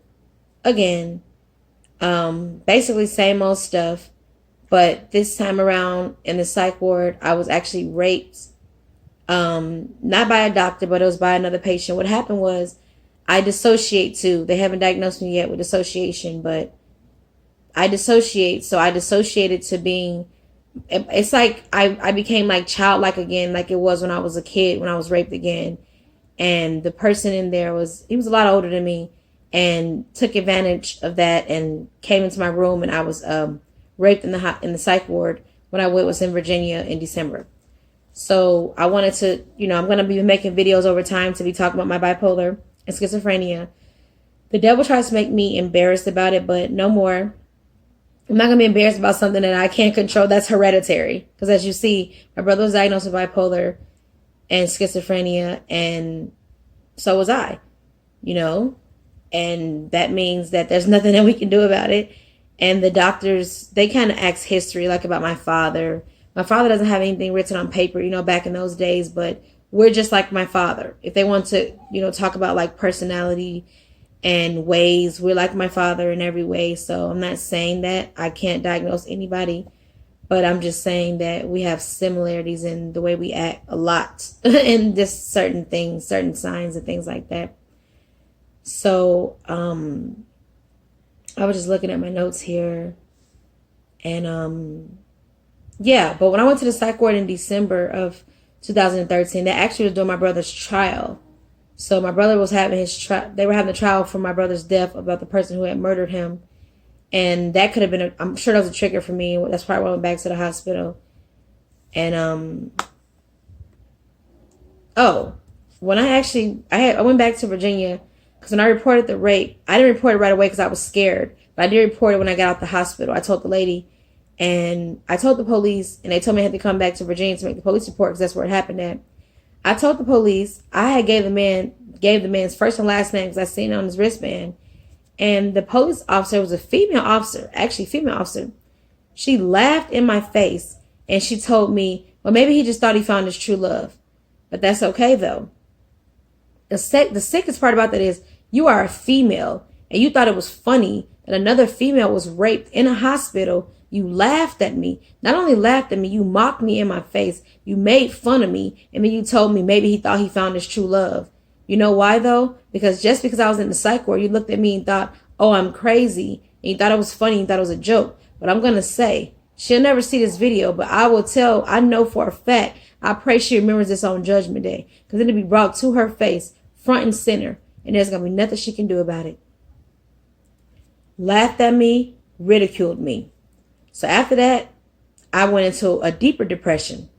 again. Basically same old stuff. But this time around in the psych ward, I was actually raped. Not by a doctor, but it was by another patient. What happened was I dissociate too. They haven't diagnosed me yet with dissociation, but I dissociate. So I dissociated to being, it's like I became like childlike again, like it was when I was a kid, when I was raped again. And the person in there he was a lot older than me and took advantage of that and came into my room, and I was raped in the psych ward when I was in Virginia in December. So I wanted to, I'm going to be making videos over time to be talking about my bipolar and schizophrenia. The devil tries to make me embarrassed about it, but no more. I'm not going to be embarrassed about something that I can't control. That's hereditary. Because as you see, my brother was diagnosed with bipolar and schizophrenia, and so was I, and that means that there's nothing that we can do about it. And the doctors, they kind of ask history, like about my father. My father doesn't have anything written on paper, back in those days, but we're just like my father. If they want to, talk about like personality and ways, we're like my father in every way. So I'm not saying that I can't diagnose anybody, but I'm just saying that we have similarities in the way we act a lot in just certain things, certain signs and things like that. So, I was just looking at my notes here, and yeah, but when I went to the psych ward in December of 2013, they actually was doing my brother's trial. So my brother was having his trial. They were having a trial for my brother's death about the person who had murdered him. And that could have been, I'm sure that was a trigger for me. That's why I went back to the hospital. And, when I went back to Virginia, because when I reported the rape, I didn't report it right away because I was scared. But I did report it when I got out the hospital. I told the lady, and I told the police, and they told me I had to come back to Virginia to make the police report because that's where it happened at. I told the police, I had gave the man's first and last name because I seen it on his wristband. And the police officer was a female officer. She laughed in my face, and she told me, well, maybe he just thought he found his true love. But that's okay, though. The sickest part about that is you are a female, and you thought it was funny that another female was raped in a hospital. You laughed at me. Not only laughed at me, you mocked me in my face. You made fun of me, and then you told me maybe he thought he found his true love. You know why, though? Because just because I was in the psych ward, you looked at me and thought, oh, I'm crazy. And you thought it was funny. You thought it was a joke. But I'm going to say, she'll never see this video, but I know for a fact, I pray she remembers this on Judgment Day. Because it'll be brought to her face, front and center. And there's going to be nothing she can do about it. Laughed at me, ridiculed me. So after that, I went into a deeper depression.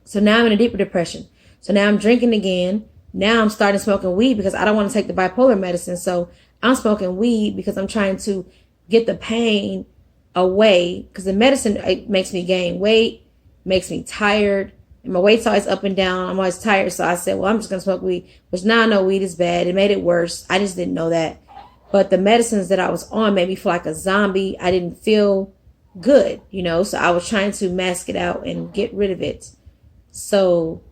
So now I'm in a deeper depression. So now I'm drinking again. Now I'm starting smoking weed because I don't want to take the bipolar medicine. So I'm smoking weed because I'm trying to get the pain away, because the medicine, it makes me gain weight, makes me tired, and my weight's always up and down. I'm always tired. So I said, well, I'm just going to smoke weed, which now I know weed is bad. It made it worse. I just didn't know that. But the medicines that I was on made me feel like a zombie. I didn't feel good, so I was trying to mask it out and get rid of it. So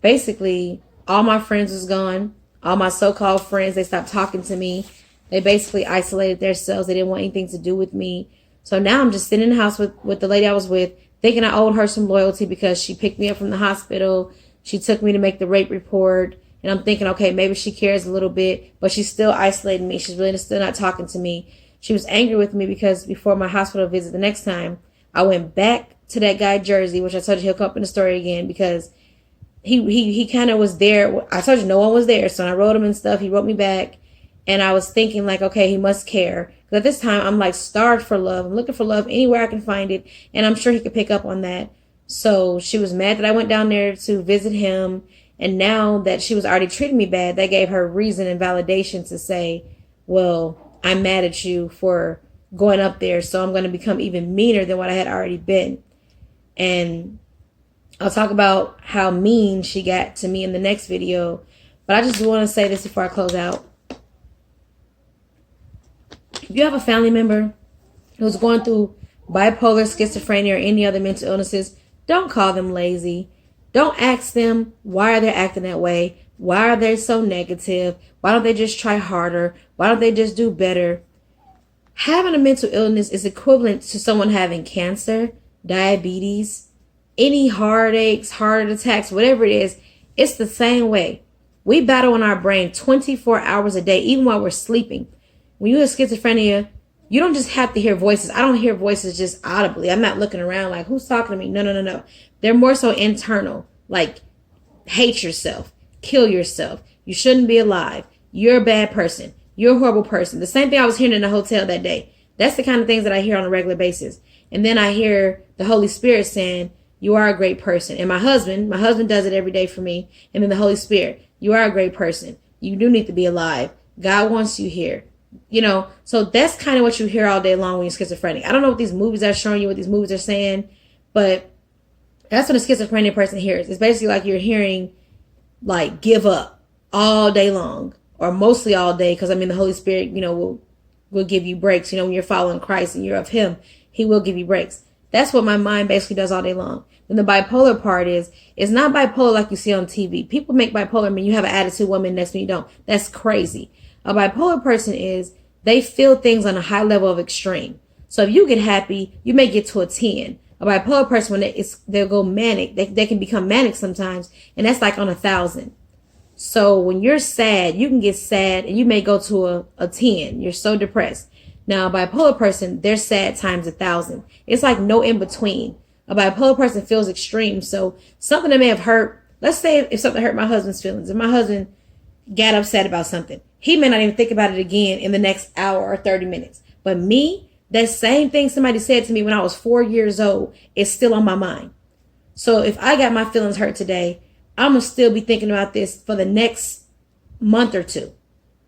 basically, all my friends was gone. All my so-called friends, they stopped talking to me. They basically isolated themselves. They didn't want anything to do with me. So now I'm just sitting in the house with the lady I was with, thinking I owed her some loyalty because she picked me up from the hospital. She took me to make the rape report. And I'm thinking, okay, maybe she cares a little bit, but she's still isolating me. She's really still not talking to me. She was angry with me because before my hospital visit the next time, I went back to that guy Jersey, which I told you he'll come up in the story again, because he kind of was there. I told you no one was there. So I wrote him and stuff. He wrote me back. And I was thinking like, okay, he must care. But at this time, I'm like starved for love. I'm looking for love anywhere I can find it. And I'm sure he could pick up on that. So she was mad that I went down there to visit him. And now that she was already treating me bad, that gave her reason and validation to say, well, I'm mad at you for going up there. So I'm going to become even meaner than what I had already been. And I'll talk about how mean she got to me in the next video. But I just want to say this before I close out. If you have a family member who's going through bipolar, schizophrenia, or any other mental illnesses, don't call them lazy. Don't ask them, why are they acting that way? Why are they so negative? Why don't they just try harder? Why don't they just do better? Having a mental illness is equivalent to someone having cancer, diabetes, any heartaches, heart attacks, whatever it is. It's the same way. We battle in our brain 24 hours a day, even while we're sleeping. When you have schizophrenia, you don't just have to hear voices. I don't hear voices just audibly. I'm not looking around like, who's talking to me? No. They're more so internal, like hate yourself, kill yourself. You shouldn't be alive. You're a bad person. You're a horrible person. The same thing I was hearing in the hotel that day. That's the kind of things that I hear on a regular basis. And then I hear the Holy Spirit saying, you are a great person. And my husband does it every day for me. And then the Holy Spirit, you are a great person. You do need to be alive. God wants you here. So that's kind of what you hear all day long when you're schizophrenic. I don't know what these movies are showing you, what these movies are saying, but that's what a schizophrenic person hears. It's basically like you're hearing, like, give up all day long, or mostly all day, because the Holy Spirit, will give you breaks. When you're following Christ and you're of Him, He will give you breaks. That's what my mind basically does all day long. Then the bipolar part is, it's not bipolar like you see on TV. People make bipolar mean you have an attitude, one minute, next minute you don't. That's crazy. A bipolar person is, they feel things on a high level of extreme. So if you get happy, you may get to a 10. A bipolar person, when they'll go manic, they can become manic sometimes, and that's like on 1,000. So when you're sad, you can get sad and you may go to a 10. You're so depressed. Now, a bipolar person, they're sad times 1,000. It's like no in between. A bipolar person feels extreme. So something that may have hurt, let's say if something hurt my husband's feelings, if my husband got upset about something, he may not even think about it again in the next hour or 30 minutes. But me, that same thing somebody said to me when I was 4 years old is still on my mind. So if I got my feelings hurt today, I'm going to still be thinking about this for the next month or two.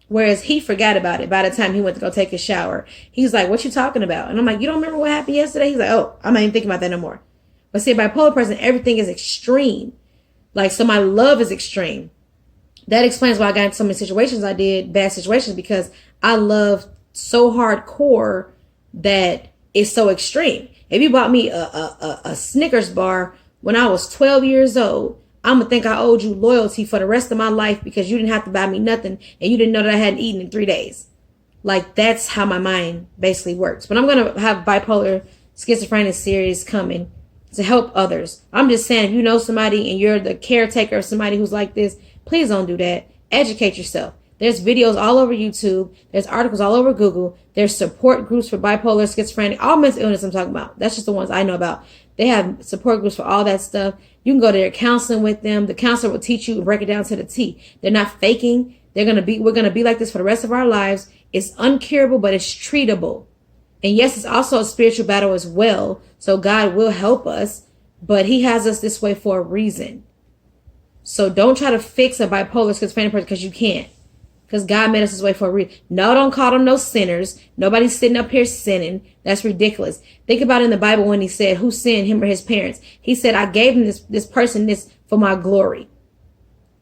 Whereas he forgot about it by the time he went to go take a shower. He's like, what you talking about? And I'm like, you don't remember what happened yesterday? He's like, oh, I'm not even thinking about that no more. But see, a bipolar person, everything is extreme. Like, so my love is extreme. That explains why I got into so many situations I did, bad situations, because I love so hardcore that it's so extreme. If you bought me a Snickers bar when I was 12 years old, I'm going to think I owed you loyalty for the rest of my life because you didn't have to buy me nothing and you didn't know that I hadn't eaten in 3 days. Like, that's how my mind basically works. But I'm going to have bipolar schizophrenia series coming to help others. I'm just saying, if you know somebody and you're the caretaker of somebody who's like this, please don't do that. Educate yourself. There's videos all over YouTube. There's articles all over Google. There's support groups for bipolar, schizophrenia, all mental illness I'm talking about. That's just the ones I know about. They have support groups for all that stuff. You can go to their counseling with them. The counselor will teach you and break it down to the T. They're not faking. We're going to be like this for the rest of our lives. It's uncurable, but it's treatable. And yes, it's also a spiritual battle as well. So God will help us, but he has us this way for a reason. So don't try to fix a bipolar schizophrenic person because you can't. Because God made us this way for a reason. No, don't call them no sinners. Nobody's sitting up here sinning. That's ridiculous. Think about it in the Bible when he said, who sinned, him or his parents? He said, I gave him this person this for my glory.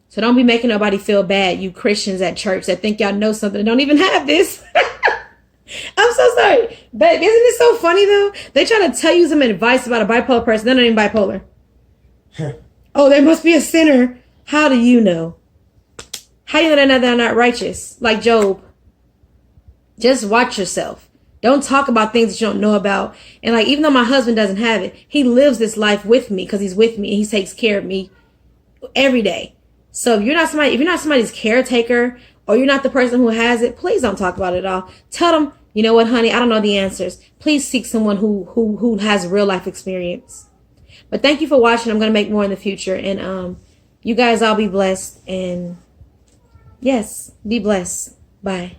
So don't be making nobody feel bad, you Christians at church that think y'all know something and don't even have this. I'm so sorry. But isn't it so funny though? They try to tell you some advice about a bipolar person. They're not even bipolar. Oh, they must be a sinner. How do you know? How do you know they're not righteous? Like Job. Just watch yourself. Don't talk about things that you don't know about. And like, even though my husband doesn't have it, he lives this life with me because he's with me and he takes care of me every day. So if you're not somebody's caretaker or you're not the person who has it, please don't talk about it at all. Tell them, you know what, honey, I don't know the answers. Please seek someone who has real life experience. But thank you for watching. I'm going to make more in the future. And you guys all be blessed. And yes, be blessed. Bye.